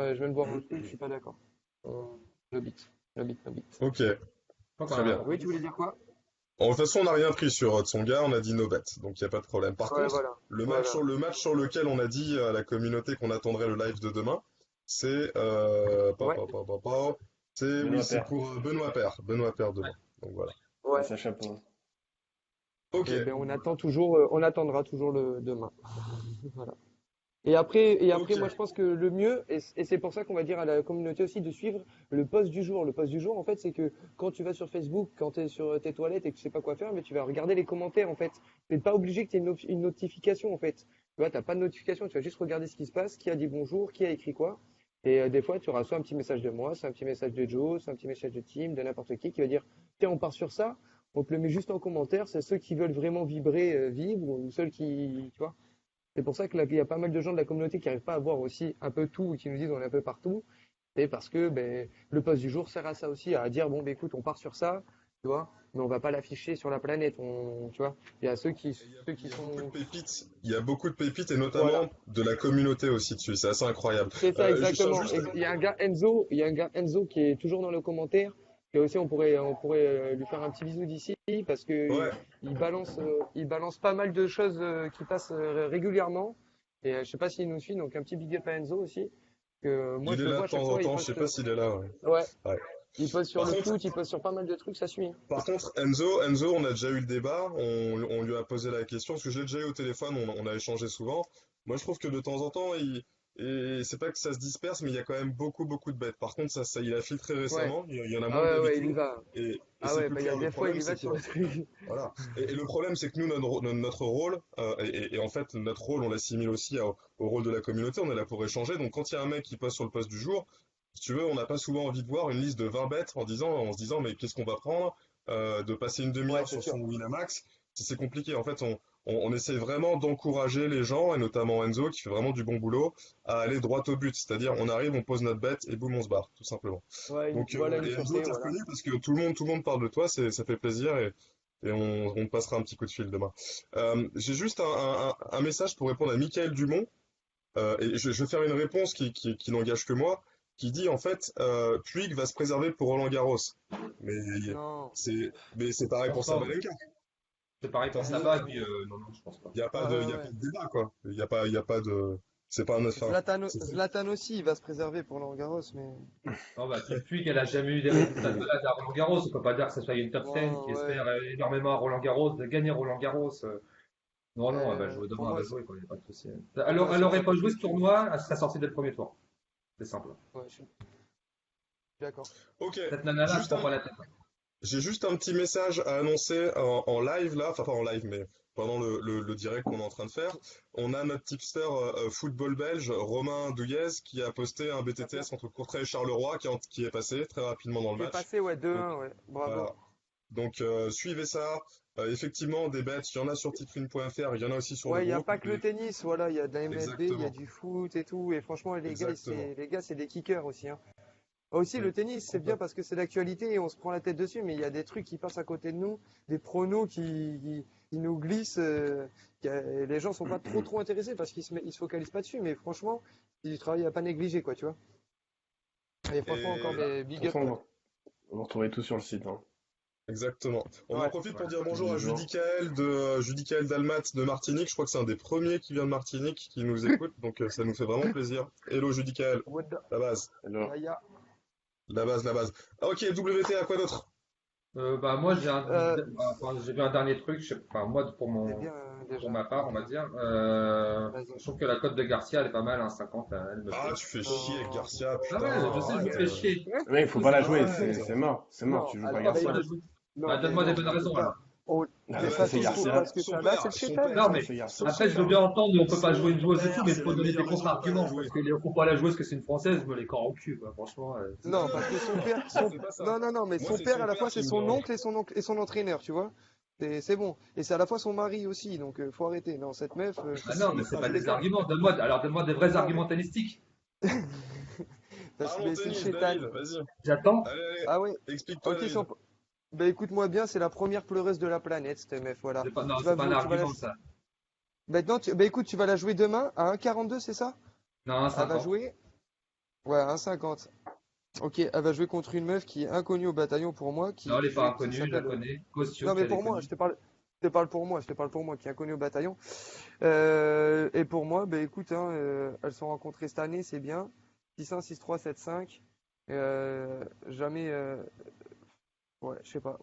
un truc. Je suis pas d'accord. Le beat. Le beat. Le beat. ok, Je crois qu'on très bien. a- Oui, tu voulais dire quoi? De toute façon, on n'a rien pris sur Tsonga, on a dit no bet, donc il n'y a pas de problème. Par Ouais, contre, voilà. le Voilà. match sur lequel on a dit à la communauté qu'on attendrait le live de demain, c'est Ouais. c'est oui, Benoît c'est Paire pour Benoît Paire demain. Donc voilà. et Ouais. Sacha Poin. Ok, Et ben, on attendra toujours le demain. Voilà. Et après, moi, ok. je pense que le mieux, et c'est pour ça qu'on va dire à la communauté aussi de suivre le post du jour. Le post du jour, en fait, c'est que quand tu vas sur Facebook, quand tu es sur tes toilettes et que tu sais pas quoi faire, mais tu vas regarder les commentaires, en fait. Tu n'es pas obligé que tu aies une notification, en fait. Tu vois, t'as pas de notification, tu vas juste regarder ce qui se passe, qui a dit bonjour, qui a écrit quoi. Et des fois, tu auras soit un petit message de moi, soit un petit message de Joe, soit un petit message de Tim, de n'importe qui va dire, tiens, on part sur ça, on te le met juste en commentaire. C'est ceux qui veulent vraiment vibrer, vibrent, ou ceux qui, tu vois. C'est pour ça que là, il y a pas mal de gens de la communauté qui n'arrivent pas à voir aussi un peu tout, qui nous disent on est un peu partout. C'est parce que ben, le post du jour sert à ça aussi, à dire bon, ben, écoute, on part sur ça, tu vois, mais on va pas l'afficher sur la planète. Tu vois, il y a ceux qui, Et ceux qui il y a beaucoup de sont. pépites, il y a beaucoup de pépites et Voilà, notamment de la communauté aussi dessus, c'est assez incroyable. c'est ça Je tiens exactement. juste Et il y a un gars Enzo qui est toujours dans le commentaire. Et aussi, on pourrait lui faire un petit bisou d'ici parce que ouais, il balance pas mal de choses qui passent régulièrement. Et je sais pas s'il nous suit, donc un petit big up à Enzo aussi. Que moi, il je est le là vois de à chaque temps en fois, il temps, je sais poste. pas s'il est là, ouais. Ouais, Ouais. il poste sur Par le contre, foot, il poste sur pas mal de trucs, ça suit, hein. Par contre, Enzo, on a déjà eu le débat, on lui a posé la question, parce que j'ai déjà eu au téléphone, on a échangé souvent. Moi, je trouve que de temps en temps, et c'est pas que ça se disperse, mais il y a quand même beaucoup de bêtes. Par contre, il a filtré Ouais. récemment, il y en a Ah moins que ouais, ouais, il y d'habitude, va. et Ah c'est ouais, plus bah il y a clair. Le des fois, il problème, y va c'est que, sur le truc. voilà. Et le problème, c'est que nous, notre rôle, et en fait, notre rôle, on l'assimile aussi au rôle de la communauté, on est là pour échanger. Donc, quand il y a un mec qui poste sur le post du jour, si tu veux, on n'a pas souvent envie de voir une liste de 20 bêtes en se disant, mais qu'est-ce qu'on va prendre? De passer une Ouais, demi-heure c'est sur sûr. son Winamax, c'est compliqué. En fait, on essaie vraiment d'encourager les gens, et notamment Enzo, qui fait vraiment du bon boulot, à aller droit au but. C'est-à-dire, on arrive, on pose notre bête, et boum, on se barre, tout simplement. Ouais, Donc, voilà une et Enzo, sûreté, t'es voilà. reconnu parce que tout le monde parle de toi, ça fait plaisir, et on te passera un petit coup de fil demain. J'ai juste un message pour répondre à Michael Dumont, et je vais faire une réponse qui n'engage que moi, qui dit en fait, Puig va se préserver pour Roland Garros. Mais Non. mais c'est Je pareil pour pense pas. Sabalenka. C'est pareil pour Enfin, Sabat, et puis non, non, je pense pas. Ouais, ouais, il y a ouais. pas de débat quoi. Il y a pas de, c'est pas un, enfin, c'est- Zlatan aussi, il va se préserver pour Roland Garros, mais. Non, bah, depuis qu'elle a jamais eu des résultats de malade à Roland Garros, on peut pas dire que ce soit une top 10 Non, qui ouais. espère énormément à Roland Garros, de gagner Roland Garros. Non, non, elle va jouer Pour demain, elle moi, va c'est jouer, quoi, il n'y a pas de souci. pour moi, Elle c'est aurait c'est pas joué compliqué. ce tournoi, elle serait sortie dès le premier tour. C'est simple. Ouais, je suis d'accord. Ok. Cette nana-là, elle se Juste prend un, pas la tête. J'ai juste un petit message à annoncer en live là, enfin pas en live, mais pendant le direct qu'on est en train de faire. On a notre tipster football belge, Romain Douillez, qui a posté un BTTS entre Courtrai et Charleroi, qui est passé très rapidement dans le Qui est match. passé, ouais, Donc 2-1, ouais. Bravo. voilà. Donc suivez ça. Effectivement, des bêtes, il y en a sur titrine.fr, il y en a aussi sur le Ouais, il n'y a groupe. pas que le tennis, voilà, il y a de la MLB, il y a Exactement, du foot et tout. Et franchement, les gars, exactement. c'est des kickers aussi, hein. Aussi, Mm. le tennis, c'est bien Complètement. parce que c'est d'actualité et on se prend la tête dessus, mais il y a des trucs qui passent à côté de nous, des pronos qui nous glissent. Les gens sont pas trop intéressés parce qu'ils se focalisent pas dessus, mais franchement, c'est du travail à pas négliger, quoi, tu vois. Et franchement, encore Et des De big toute up. façon, vous retrouvez tout sur le site, hein. exactement. On en Ouais, profite Ouais. pour dire Tous bonjour les à jours. Judicaël Dalmat de Martinique. Je crois que c'est un des premiers qui vient de Martinique qui nous écoute, donc ça nous fait vraiment plaisir. Hello Judicaël, what the... la base, Alors, Yaya. la base. Ah, ok, WT, à quoi d'autre? Bah, moi, Euh, enfin, j'ai vu un dernier truc, enfin, moi, c'est bien, pour déjà, ma part, on va ok. dire. Vas-y. Je trouve que la cote de Garcia, elle est pas mal, hein, 50, elle me Ah, plaît. tu fais chier avec Non. Garcia, Ah putain, ouais, je sais, je me arrête. fais chier. mais il faut pas la jouer, Arrête. c'est mort, Non, tu joues pas Attends, bah, Garcia. moi, Bah, Non, mais donne-moi des non, bonnes on peut raisons pas. alors. On... Ah, Mais parce que parce c'est qu'il faut, Garcia. parce que Son ça, là, c'est père, le son chétan. père, Non, Parce que mais c'est Garcia. son après, je veux père, bien entendre, mais on peut pas jouer son une joueuse et tout, père, mais il c'est faut le donner des meilleur contre-arguments, joueur à parce jouer. qu'il faut pas la jouer parce que c'est une française, je me les corps au cul, quoi. Franchement, Non, Non, parce que son père, moi c'est pas ça. non, non, non, mais Moi son c'est père, son à la père fois, qui c'est me son dérange. oncle et son entraîneur, tu vois. C'est bon. Et c'est à la fois son mari aussi, donc faut arrêter. Non, cette meuf, ah non, mais c'est dans pas tous les des cas. arguments. Donne-moi des vrais Non, arguments mais, tennistiques. Parlons mais c'est le tennis, chétan. David, vas-y. J'attends. Allez, allez, Ah ouais. explique-toi, Ok, si David. on... Bah écoute-moi bien, c'est la première pleureuse de la planète, cette meuf, voilà. Non, Tu c'est vas, pas un tu vas la... argument, ça. Bah, non, bah écoute, tu vas la jouer demain à 1,42, c'est ça? Non, Elle va 50. jouer, ouais, à 1,50. Ok, elle va jouer contre une meuf qui est inconnue au bataillon pour moi, Non, elle est pas qui inconnue, je la s'appelle. connais. Non, Kostiuk, mais elle est pour moi, connue. je te parle pour moi, je te parle pour moi, qui est inconnue au bataillon. Et pour moi, bah écoute, hein, elles sont rencontrées cette année, c'est bien. 6-1, 6-3, 7-5. Jamais, ouais, je sais pas.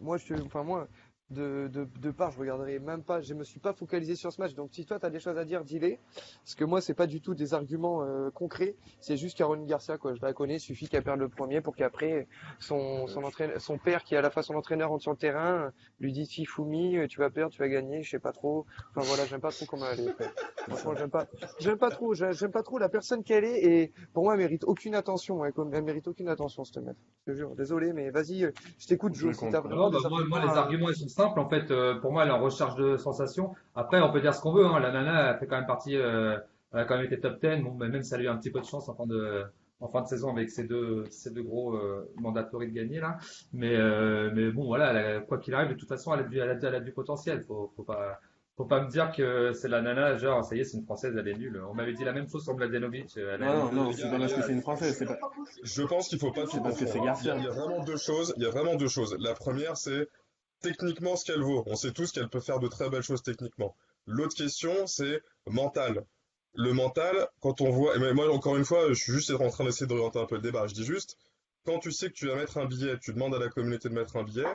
Enfin moi, de part, je regarderai même pas. Je me suis pas focalisé sur ce match. Donc si toi, tu as des choses à dire, dis-les. Parce que moi, c'est pas du tout des arguments concrets. C'est juste Caroline Garcia, quoi. Je la connais. Il suffit qu'elle perde le premier pour qu'après son père, qui est à la fois son entraîneur, rentre sur le terrain, lui dit Fifumi, tu vas perdre, tu vas gagner. Je sais pas trop. Enfin voilà, j'aime pas trop comment elle est faite. Franchement, j'aime pas trop la personne qu'elle est. Et pour moi, elle mérite aucune attention. Elle mérite aucune attention, cette meuf. Je te jure. Désolé, mais vas-y. Je t'écoute, Je Joe, si t'as comprends. vraiment Non, bah, des moi, arguments les à... arguments, ils sont simples. En fait, pour moi, elle est en recherche de sensations. Après, on peut dire ce qu'on veut, hein. La nana, elle fait quand même partie, elle a quand même été top 10. Bon, bah, même si elle a eu un petit peu de chance en fin de saison avec ces deux gros mandatories de gagner, là. Mais bon, voilà, quoi qu'il arrive, de toute façon, elle a du potentiel. Faut pas me dire que c'est la nana, genre, ça y est, c'est une française, elle est nulle. On m'avait dit la même chose sur Mladenovic. Elle a Non, une non, non, Les c'est gars, pas les parce que gars, c'est une Française, c'est pas... je pense qu'il faut pas tout c'est parce que c'est confondre, hein. Garcia. Il y a vraiment deux choses. Il y a vraiment deux choses. La première, c'est techniquement ce qu'elle vaut. On sait tous qu'elle peut faire de très belles choses techniquement. L'autre question, c'est mental. Le mental, quand on voit, et moi encore une fois, je suis juste en train d'essayer d'orienter un peu le débat. Je dis juste, quand tu sais que tu vas mettre un billet, tu demandes à la communauté de mettre un billet.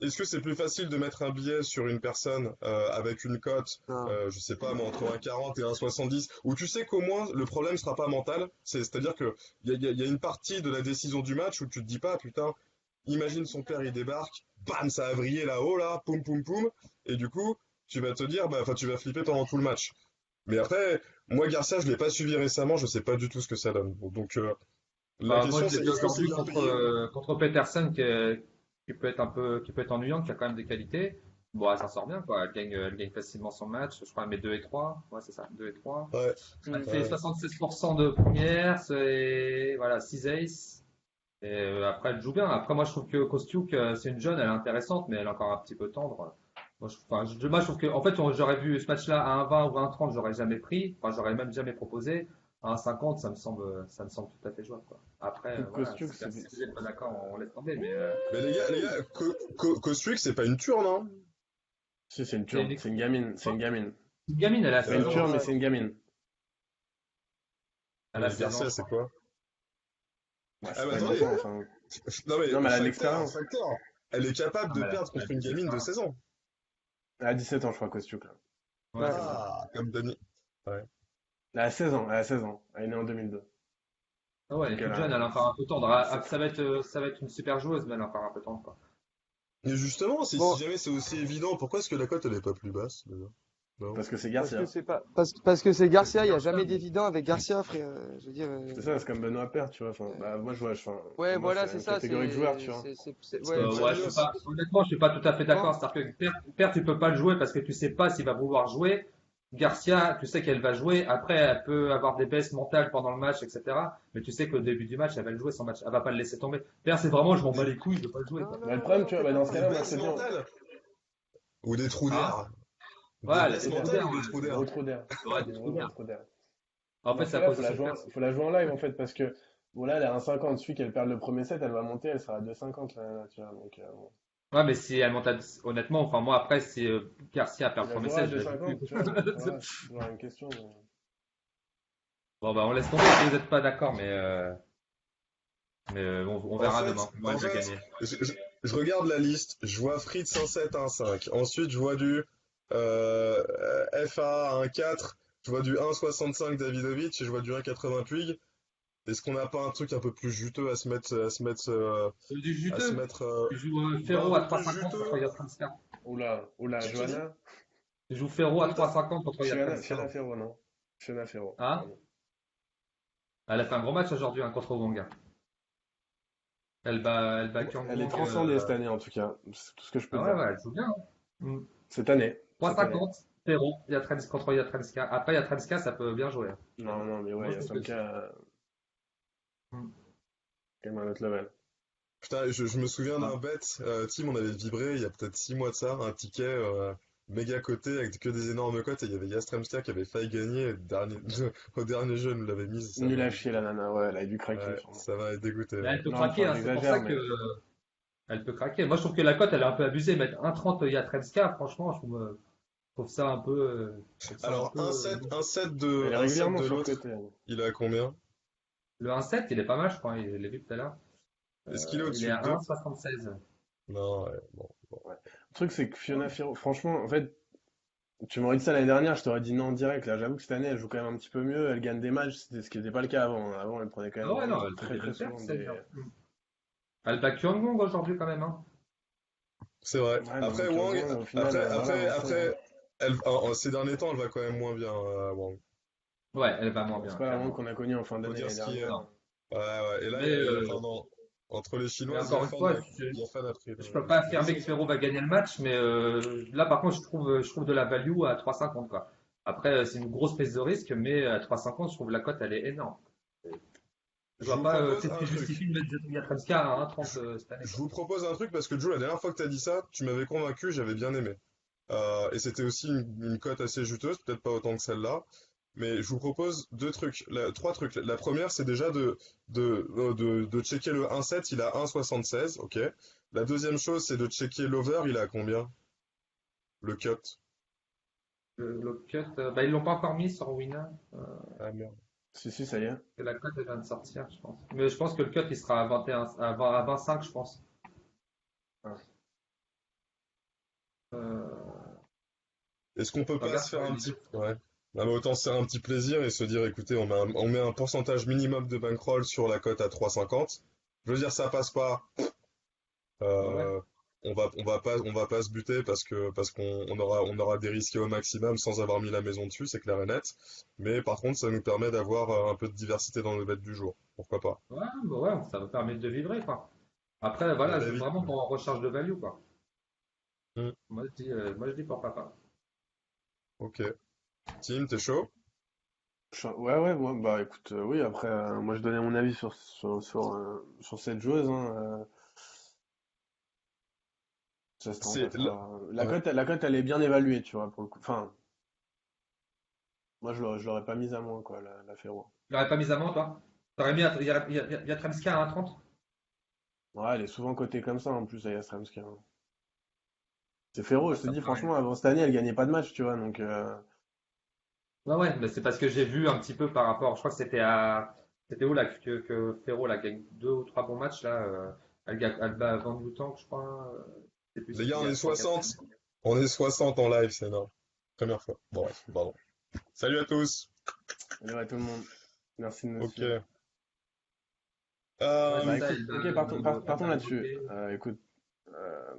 Est-ce que c'est plus facile de mettre un billet sur une personne avec une cote, Non. je sais pas, moi, entre 1,40 et 1,70, où tu sais qu'au moins le problème sera pas mental, c'est-à-dire que il y a une partie de la décision du match où tu te dis pas, putain, imagine son père il débarque, bam, ça a vrillé là-haut là, poum poum poum, et du coup tu vas te dire, bah, enfin tu vas flipper pendant tout le match. Mais après, moi Garcia, je l'ai pas suivi récemment, je sais pas du tout ce que ça donne. Bon, donc la Bah, moi, question je l'ai c'est vu est-ce que c'est aujourd'hui bien payé? contre Peterson qui peut être ennuyante, qui a quand même des qualités. Bon, elle s'en sort bien, quoi. Elle gagne facilement son match. Je crois qu'elle met 2 et 3. Ouais, c'est ça, 2 et 3. Ouais, Hmm. Elle fait ouais. 76% de première, c'est, voilà, 6 aces. Et après, elle joue bien. Après, moi, je trouve que Kostiuk, c'est une jeune, elle est intéressante, mais elle est encore un petit peu tendre. Moi, je trouve que, en fait, j'aurais vu ce match-là à 1,20 ou à 1,30, j'aurais jamais pris. Enfin, j'aurais même jamais proposé. À 1,50, ça me semble tout à fait jouable, quoi. Après, voilà, Kostiuk, si vous n'êtes pas d'accord, on laisse tomber, mais Mais les gars, Kostrick, c'est pas une turne, hein? si, c'est une c'est turne, c'est une gamine, c'est une gamine. une gamine, elle a C'est pas une 16 ans. turne, mais Ouais. c'est une gamine. Elle a Mais 16 ans, Garcia, je c'est crois. quoi? Bah, Ah c'est bah pas une attendez, enfant, enfin. non mais Non, mais elle a de facteur, l'expérience. facteur. Elle est capable Ah, de mais perdre elle a contre une gamine de 16 ans. Elle a 17 ans, je crois, Kostiuk, là. Ouais, Ouais. c'est ça. Ah, comme Dani. Ouais. Elle a 16 ans, elle a 16 ans. Elle est née en 2002. Ah ouais, elle Donc est elle toute jeune, a... elle est encore un peu tendre. c'est- Ça va être une super joueuse, mais elle est encore un peu tendre, quoi. Mais justement, si Bon, jamais c'est aussi évident, pourquoi est-ce que la cote elle est pas plus basse déjà? Non? Parce que c'est parce que Garcia. c'est pas, parce que c'est Garcia, il n'y a jamais d'évident avec Garcia, frère. Je veux dire, C'est ça, c'est comme Benoît Paire, tu vois. Enfin, bah, moi, je vois, enfin, ouais, pour moi, voilà, c'est c'est une ça, catégorie de joueurs, tu vois. ouais, C'est Ouais, je suis Munoz. pas, honnêtement, je suis pas tout à fait bon, d'accord. C'est-à-dire que Père, tu peux pas le jouer parce que tu sais pas s'il va vouloir jouer. Garcia, tu sais qu'elle va jouer. Après, elle peut avoir des baisses mentales pendant le match, etc. Mais tu sais qu'au début du match, elle va le jouer son match. Elle va pas le laisser tomber. Père, c'est vraiment, je m'en bats les couilles, je veux pas le jouer, non, quoi. non, Bah, le non, problème, non, tu vois, t'es bah, pas dans ce obligé. Des cas-là, moi, baisses c'est bien. mentales? Ou des trous Hein? d'air? Des Ouais, baisses des trous mentales d'air, ou des ouais. trous d'air? Gros trou d'air. Ouais, des trous Gros d'air. trou d'air. En Dans fait, ce c'est à cas-là, cause de son père. faut la jouer en live, en fait, parce que, bon, là, elle est à 1,50. Celui qu'elle perd le premier set, elle va monter, elle sera à 2,50, là, tu vois. Donc, bon. Ouais, mais si elle monte honnêtement, enfin, moi, après, si Garcia perd Tu le la premier joueras à set, je la joue plus. 2,50, tu vois. Voilà, c'est toujours une question. Bon, bah, on laisse tomber si vous n'êtes pas d'accord, mais on En verra fait, demain. Moi, en je vais fait, gagner. je regarde la liste, je vois Fritz 1,7 1,5. Ensuite, je vois du FA 1,4. Je vois du 1,65 Davidovic et je vois du 1,80 Puig. Est-ce qu'on n'a pas un truc un peu plus juteux Du à se juteux. mettre, Tu joues bah, un Ferro à peu plus 3,50 contre juteux? Yatranská. Oula, Qui dit? Johanna? Tu joues Ferro à Comment t'as? 3,50 contre Fiona Yatranská. Ferro, non? Fiona Ferro, Hein? pardon. Elle a fait un gros match aujourd'hui hein, contre Wonga. Elle bat Kyung Elle est Wong. transcendée cette année, en tout cas. C'est tout ce que je peux Ah te ouais, dire. ouais, elle joue bien. Hein. Mm. Cette année. Cette année. 3,50 Ferro contre Yatranská. Après Yatranská, ça peut bien jouer. Hein. Non, mais Moi, ouais, je trouve que Yastremka, Mm. quand même un autre level. Putain, je me souviens Ah. d'un bet, Tim, on avait vibré il y a peut-être 6 mois de ça, un ticket méga coté avec que des énormes cotes et il y avait Yastremska qui avait failli gagner au dernier jeu, elle nous l'avait mise, ça Nul à m'a chier, la nana, ouais, elle a dû craquer, ouais, sûrement. ça m'avait dégoûté. Mais Ouais. elle peut Non, craquer, enfin, hein, c'est pour ça j'exagère, que mais elle peut craquer. Moi, je trouve que la cote, elle est un peu abusée. Mettre 1,30 Yatranská, franchement, je trouve ça un peu. Je trouve ça un Alors, peu elle est un set régulièrement de l'autre, surcotée, elle. il est à combien? Le 1,7, il est pas mal, je crois. Je l'ai vu tout à l'heure. Est-ce qu'il est Il est au-dessus de à 2? 1,76. Non, ouais, bon. Ouais. Le truc, c'est que Fiona Ferro, franchement, en fait, tu m'aurais dit ça l'année dernière, je t'aurais dit non en direct. Là, j'avoue que cette année, elle joue quand même un petit peu mieux, elle gagne des matchs, ce qui n'était pas le cas avant. Avant, elle prenait quand Ah même ouais, non, vraiment elle fait très des très belles pertes, souvent c'est des. bien. Elle bat Kyung aujourd'hui quand même. Hein. C'est vrai. Ouais, mais Après, bon, Wang, Kyung, au final, voilà, on sait, hein. ces derniers temps, elle va quand même moins bien, Wang. Ouais, elle va moins Bon, c'est bien, pas la Wang clairement. qu'on a connue en fin Faut d'année dire l'année ce qui est. dernière. Non. Ouais, ouais. Et là, Mais, enfin, non. Entre les mais Chinoises, encore une fois, Yafan a pris je peux le pas risque. affirmer que Ferro va gagner le match, mais là, par contre, je trouve de la value à 3,50 quoi. Après, c'est une grosse prise de risque, mais à 3,50, je trouve la cote, elle est énorme. Je Je vois vous pas propose qu'est-ce un qui truc. justifie de mettre Yatranská à 1,30 Je, cette année, je quoi. vous propose un truc parce que Joe, la dernière fois que t'as dit ça, tu m'avais convaincu, j'avais bien aimé. Et c'était aussi une cote assez juteuse, peut-être pas autant que celle-là. Mais je vous propose trois trucs. La première, c'est déjà de checker le 1,7, il a 1,76, ok. La deuxième chose, c'est de checker l'over, il a à combien? Le cut. Le cut, bah, ils l'ont pas encore mis sur Wina. Ah merde. Si, ça y est. La cote, elle vient de sortir, je pense. Mais je pense que le cut, il sera à 21, à 25, je pense. Ah. Euh, Est-ce qu'on peut pas regarde se sur faire les un petit... vidéos. Ouais. Non, mais autant se faire un petit plaisir et se dire, écoutez, on met un pourcentage minimum de bankroll sur la cote à 3,50. Je veux dire, ça passe pas. Ouais, ouais. Euh, on va pas se buter parce qu'on aura dérisqué au maximum sans avoir mis la maison dessus, c'est clair et net. Mais par contre, ça nous permet d'avoir un peu de diversité dans le bet du jour. Pourquoi pas? Ouais, bah ouais, ça va permettre de vibrer, quoi. Après, Et voilà, je joue David. vraiment pour recherche de value, quoi. Hmm, Moi, je dis pourquoi pas. ok. Tim, t'es chaud? Ouais, bah écoute, oui, après, moi je donnais mon avis sur cette joueuse, hein. Ça C'est là- sera. ouais. La cote, elle est bien évaluée, tu vois, pour le coup. Enfin, moi je l'aurais pas mise à moins, quoi, la Ferro. Tu l'aurais pas mise avant, toi? T'aurais mis Yatranská à 1,30? Ouais, elle est souvent cotée comme ça, en plus, à Yastremski, hein. C'est Ferro, Ouais, je te ça me dis, paraît. franchement, avant cette année, elle gagnait pas de match, tu vois, donc. Ouais, ouais, mais c'est parce que j'ai vu un petit peu par rapport. Je crois que c'était où là que Ferro là, gagne deux ou trois bons matchs là. Elle bat Van Tank, je crois. Je sais plus, Les c'était gars, il y on a est 3-4 60. semaines. On est 60 en live, c'est énorme. Première fois. Bon, bref, pardon. Salut à tous. Allez, ouais, tout le monde. Merci de nous Ok. suivre. Ouais, c'est Bah Euh, ça, écoute, ok, elle partons bat là-dessus. Goffé. Écoute, euh,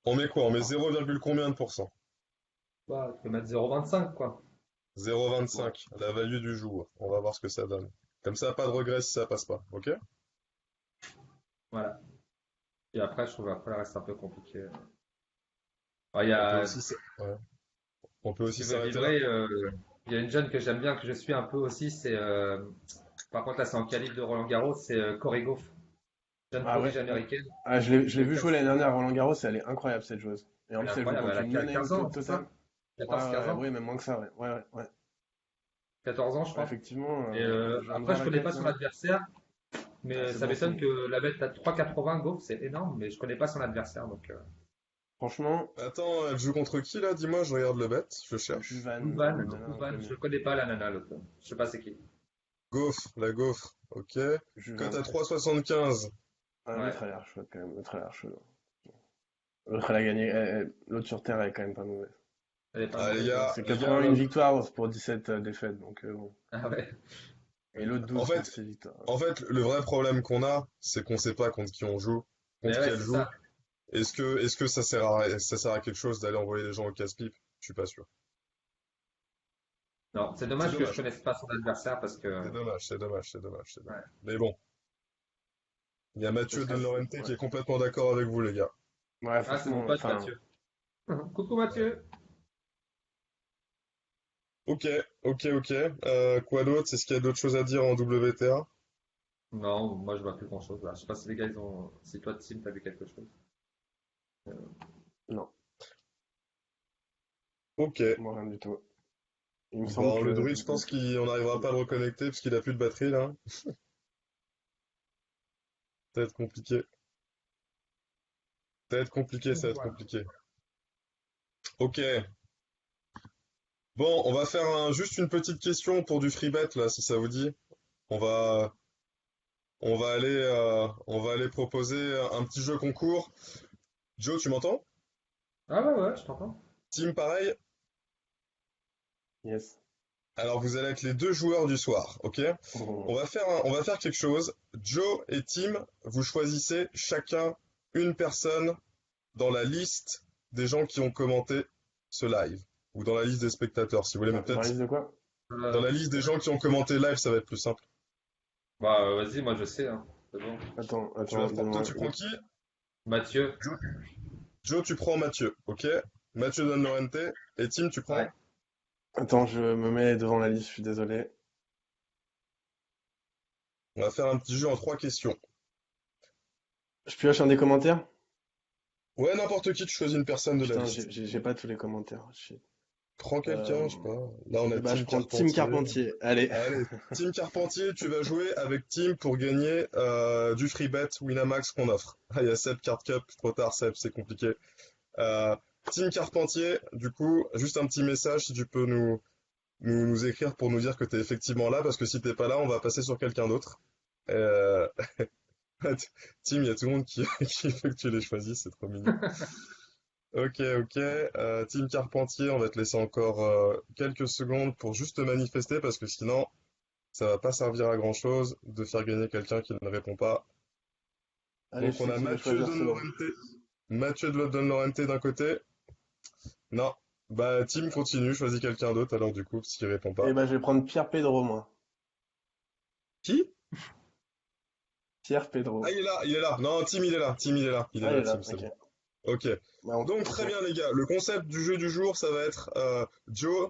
on met quoi? On met ah, 0, combien de pourcents? Ouais, tu peux mettre 0,25 quoi. ouais. 0,25, la value du jour. On va voir ce que ça donne. Comme ça, pas de regret si ça passe pas. Ok? Voilà. Et après, je trouve après, le reste un peu compliqué. Alors, On peut aussi, ouais. On peut si aussi tu veux s'arrêter là. vibrer, il y a une jeune que j'aime bien, que je suis un peu aussi. Par contre, là, c'est en qualif de Roland Garros, c'est Corey Goff, jeune Ah prodige ouais, ouais. américaine. Ah, je l'ai Le vu jouer l'année dernière à Roland Garros, et elle est incroyable cette joueuse. Et en Elle est plus, elle joue incroyable, contre elle une a no-name 15 ans, c'est totale. ça? 14-15 ans? Oui, même moins que ça, ouais. Ouais. 14 ans, je Ouais, crois. effectivement, Et je viens de après, voir je la connais quête pas son là. adversaire, Ah, mais c'est ça bon m'étonne signe. que la bête à 3,80 Goff, c'est énorme, mais je connais pas son adversaire, donc Franchement, Attends, elle joue contre qui là? Dis-moi, je regarde le bet, je cherche. Juvan, Ouvan, une nana Je inconnue. connais pas la nana, l'autre. Je sais pas c'est qui. La gaufre, ok. Cote Juvan. à 3,75. Ah, Ouais, l'autre a l'air chouette quand même, l'autre a l'air chaude. L'autre, elle a gagné. L'autre sur Terre, elle est quand même pas mauvaise. elle est pas Ah mauvaise, ouais. C'est les gars, 81 victoires pour 17 défaites, donc bon. Ah ouais. Et l'autre En 12 fait, contre ses victoires. en fait, le vrai problème qu'on a, c'est qu'on sait pas contre qui on joue, Mais contre qui ouais, elle c'est joue. ça. Est-ce que ça sert à quelque chose d'aller envoyer les gens au casse-pipe? Je suis pas sûr. Non, c'est C'est dommage que je dommage. connaisse pas son adversaire parce que C'est dommage, c'est dommage, c'est dommage, c'est dommage. ouais. Mais bon, il y a Ce Mathieu serait, Delorente qui ouais. est complètement d'accord avec vous, les gars. Ouais, Ah, c'est mon franchement, pote enfin, Mathieu. Coucou Mathieu. Ok, ok, ok. Quoi d'autre? Est-ce qu'il y a d'autres choses à dire en WTA? Non, moi je vois plus grand-chose là. Je sais pas si les gars ils ont. Si toi Tim t'as vu quelque chose. Euh, non, Ok. moi rien du tout. Il me semble Bon, le que druide, je pense qu'on n'arrivera pas à le reconnecter parce qu'il a plus de batterie là. Ça va être compliqué. Ça va être compliqué, ça va être Voilà. compliqué. Ok. Bon, on va faire juste une petite question pour du free bet là, si ça vous dit. On va, on va aller proposer un petit jeu concours. Joe, tu m'entends? Ah ouais, ouais, je t'entends. Team, pareil. yes. Alors vous allez être les deux joueurs du soir, ok? On va faire quelque chose. Joe et Tim, vous choisissez chacun une personne dans la liste des gens qui ont commenté ce live. Ou dans la liste des spectateurs, si vous voulez, mais Dans la peut-être liste de quoi? dans Euh, la liste des gens qui ont commenté live, ça va être plus simple. Bah vas-y, moi je sais, hein. C'est bon. Toi, Donne-moi. tu prends qui? Mathieu. Joe, Joe, tu prends Mathieu, ok? Mathieu Don Lorente. Et Tim, tu Ouais. prends? Attends, je me mets devant la liste, je suis désolé. On va faire un petit jeu en 3 questions. Je pioche un des commentaires? Ouais, n'importe qui, tu choisis une personne de la Putain, liste. j'ai pas tous les commentaires. Shit. Prends Euh, quelqu'un, je sais pas. Là, on a bah, je Tim prends Tim Carpentier. Carpentier. Allez. Allez, Tim Carpentier, tu vas jouer avec Tim pour gagner du free bet Winamax qu'on offre. Ah, il y a Seb Card Cup, trop tard Seb, c'est compliqué. Euh, Tim Carpentier, du coup, juste un petit message si tu peux nous écrire pour nous dire que tu es effectivement là, parce que si t'es pas là, on va passer sur quelqu'un d'autre. Euh, Tim, il y a tout le monde qui veut que tu les choisisses, c'est trop mignon. Ok, ok. Tim Carpentier, on va te laisser encore quelques secondes pour juste te manifester, parce que sinon, ça va pas servir à grand-chose de faire gagner quelqu'un qui ne répond pas. Allez, Donc je on sais a qui va Mathieu choisir, Don c'est bon. Lorente. Mathieu Don Lorente d'un côté. Non. Bah Tim continue, choisis quelqu'un d'autre alors du coup, s'il répond Eh pas. ben, je vais prendre Pierre Pedro, moi. Qui? Pierre Ah Pedro. il est là, il est là. Non, Tim il est là, Tim il est là, il est Ah, il là, est là, Tim, c'est ok. bon. Ok. Bah, Donc ok. très bien les gars, le concept du jeu du jour, ça va être Joe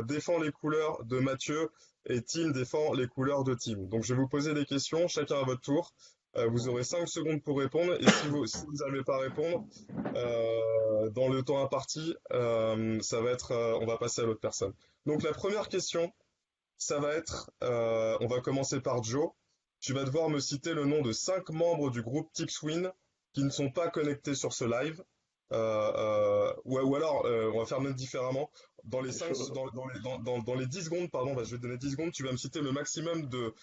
défend les couleurs de Mathieu et Tim défend les couleurs de Tim. Donc je vais vous poser des questions, chacun à votre tour. Vous aurez 5 secondes pour répondre et si vous n'arrivez pas à répondre dans le temps imparti, ça va être on va passer à l'autre personne. Donc la première question, ça va être on va commencer par Joe. Tu vas devoir me citer le nom de 5 membres du groupe Tipswin qui ne sont pas connectés sur ce live. Ou alors, on va faire même différemment. Dans les C'est 5, chaud. dans les 10 secondes, pardon, je vais te donner 10 secondes, tu vas me citer le maximum de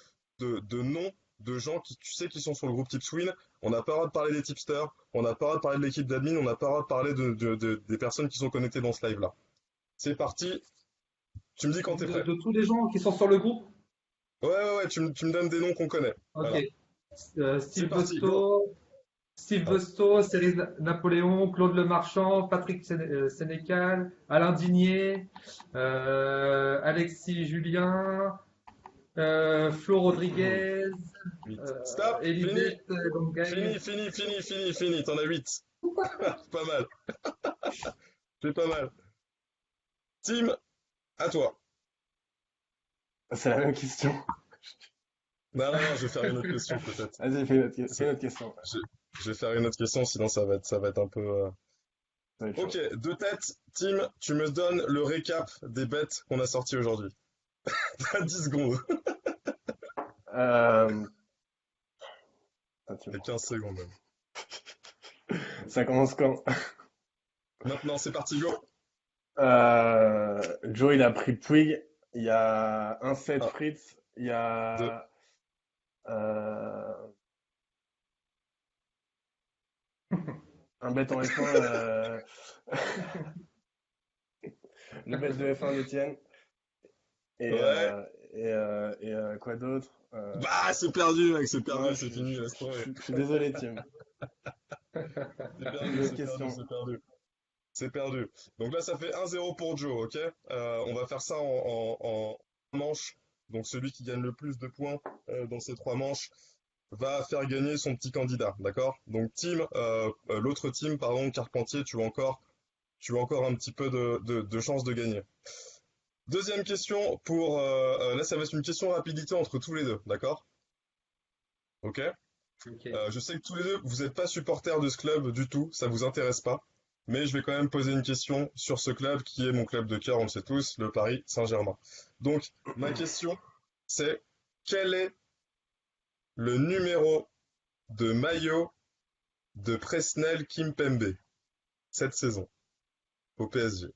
noms de gens qui tu sais qui sont sur le groupe Tipswin. On n'a pas le droit de parler des tipsters, on n'a pas le droit de parler de l'équipe d'admin, on n'a pas le droit de parler des personnes qui sont connectées dans ce live-là. C'est parti, tu me dis quand t'es prêt. De tous les gens qui sont sur le groupe? Ouais, ouais, ouais, tu me donnes des noms qu'on connaît. Ok. Voilà. C'est Steve parti, go. Ah, Busto, Cyril Napoléon, Claude Lemarchand, Patrick Sénécal, Alain Digné, Alexis Julien, Flo Rodriguez, 8. Stop, fini, Elisabeth Longagne. fini, t'en as 8. Pas mal, c'est pas mal. Tim, à toi. C'est la même question. Non, non, non, je vais faire une autre question peut-être. Vas-y, fais une autre question. Je, je vais faire une autre question, sinon ça va être un peu. Ça va être Ok, chaud. de tête, Tim, tu me donnes le récap des bêtes qu'on a sorties aujourd'hui. T'as 10 secondes. Euh... attends, Et 15 secondes même. Ça commence quand? Maintenant, c'est parti, go. Joe, il a pris Puig. Il y a un set 1, Fritz. Il y 2, a euh, un bet en F1. Le bet de F1 d'Etienne. Et, ouais, euh, Quoi d'autre? Bah, c'est perdu, mec, c'est Ouais, perdu, c'est fini, laisse tomber. je suis désolé, Tim. C'est perdu, Une autre c'est perdu, question. c'est perdu. C'est perdu. Donc là, ça fait 1-0 pour Joe, ok? On va faire ça en manches. Donc celui qui gagne le plus de points dans ces 3 manches va faire gagner son petit candidat, d'accord? Donc l'autre team, pardon, Carpentier, tu as encore un petit peu de chance de gagner. Deuxième question là, ça va être une question rapidité entre tous les deux, d'accord? Ok? Ok. Je sais que tous les deux, vous n'êtes pas supporters de ce club du tout, ça vous intéresse pas. Mais je vais quand même poser une question sur ce club qui est mon club de cœur, on le sait tous, le Paris Saint-Germain. Donc, ma question, c'est quel est le numéro de maillot de Presnel Kimpembe cette saison au PSG?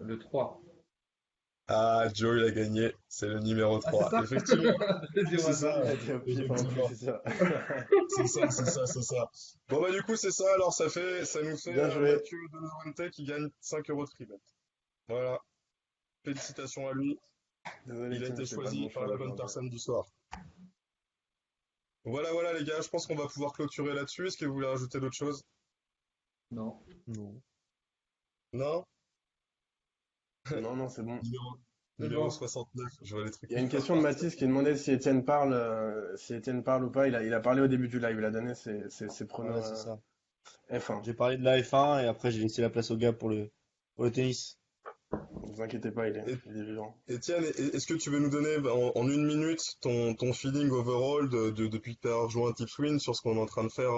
Le 3. Ah, Joe, il a gagné, c'est le numéro Ah, c'est 3. ça? Effectivement, Deuxième c'est hasard. ça, Il a été au pif en plus, effectivement. c'est ça. C'est ça, c'est ça, c'est ça. Bon bah du coup c'est ça, alors ça nous fait Bien joué. Mathieu Delorente qui gagne 5 euros de free bet. Voilà, félicitations à lui, Désolé, il a Tim, été je fais pas de choisi bon par choix la bonne aujourd'hui. personne du soir. Voilà, voilà les gars, je pense qu'on va pouvoir clôturer là-dessus. Est-ce que vous voulez rajouter d'autres choses? Non. Non. Non? Non, non, c'est bon. Numéro, C'est numéro bon. Il 69, je vois les trucs y a qui une peuvent question de partir. Mathis qui demandait si Étienne parle ou pas. Il a parlé au début du live, il a donné ses pronos Ouais, c'est ça. F1. J'ai parlé de la F1 et après j'ai laissé la place au gars pour le tennis. Ne vous inquiétez pas, Et- il est vivant. Étienne, est-ce que tu veux nous donner en 1 minute ton feeling overall depuis que tu as rejoint Tipswin sur ce qu'on est en train de faire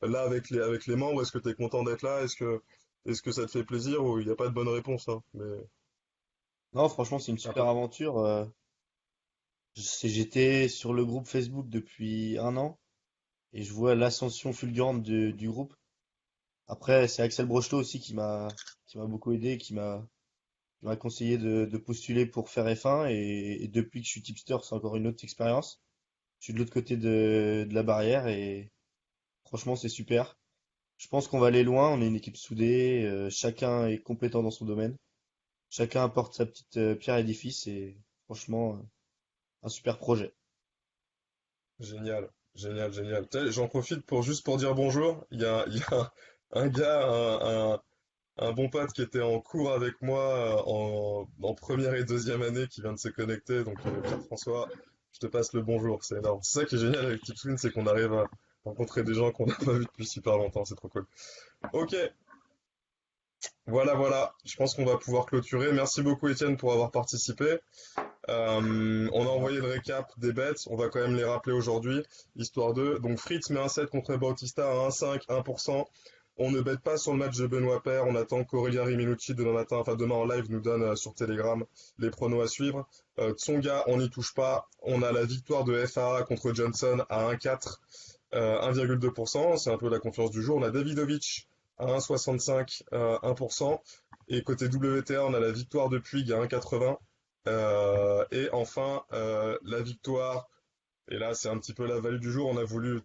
là avec les membres? Est-ce que tu es content d'être là? Est-ce que ça te fait plaisir ou il n'y a pas de bonne réponse, hein, mais... Non, franchement, c'est une Ah, super aventure. J'étais sur le groupe Facebook depuis 1 an et je vois l'ascension fulgurante du groupe. Après, c'est Axel Brocheteau aussi qui m'a beaucoup aidé, qui m'a conseillé de postuler pour faire F1 et depuis que je suis tipster, c'est encore une autre expérience. Je suis de l'autre côté de la barrière et franchement, c'est super. Je pense qu'on va aller loin, on est une équipe soudée, chacun est compétent dans son domaine, chacun apporte sa petite pierre à l'édifice et franchement, un super projet. Génial, génial, génial. Tu sais, j'en profite juste pour dire bonjour. Il y a un gars, un bon pote qui était en cours avec moi en première et deuxième année qui vient de se connecter. Donc Pierre-François, je te passe le bonjour. C'est énorme. C'est ça qui est génial avec Tipswin, c'est qu'on arrive à rencontrer des gens qu'on n'a pas vus depuis super longtemps. C'est trop cool. Ok, voilà, voilà. Je pense qu'on va pouvoir clôturer. Merci beaucoup Étienne pour avoir participé. On a envoyé le récap des bets, on va quand même les rappeler aujourd'hui, histoire de... Donc Fritz met un 7 contre Bautista à 1,5, 1%. On ne bête pas sur le match de Benoît Paire, on attend qu'Aurélien Riminucci demain matin, enfin demain en live, nous donne sur Telegram les pronos à suivre. Tsonga, on n'y touche pas. On a la victoire de FAA contre Johnson à 1,4, 1,2%, c'est un peu la confiance du jour. On a Davidovic à 1,65, 1%. Et côté WTA, on a la victoire de Puig à 1,80. Et enfin, la victoire, et là c'est un petit peu la value du jour, on a voulu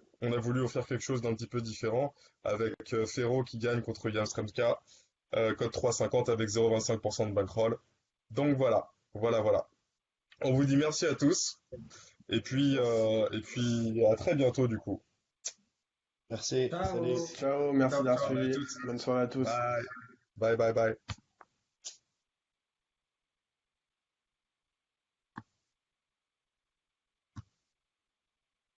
offrir quelque chose d'un petit peu différent, avec Ferro qui gagne contre Jan Stremka, code 3,50 avec 0,25% de bankroll. Donc voilà, voilà, voilà. On vous dit merci à tous, et puis, Merci. à très bientôt du coup. Merci, Ciao. salut. Ciao, merci Ciao, d'avoir ciao. Ciao à suivi. toutes. Bonne soirée à tous. Bye, bye, bye, bye.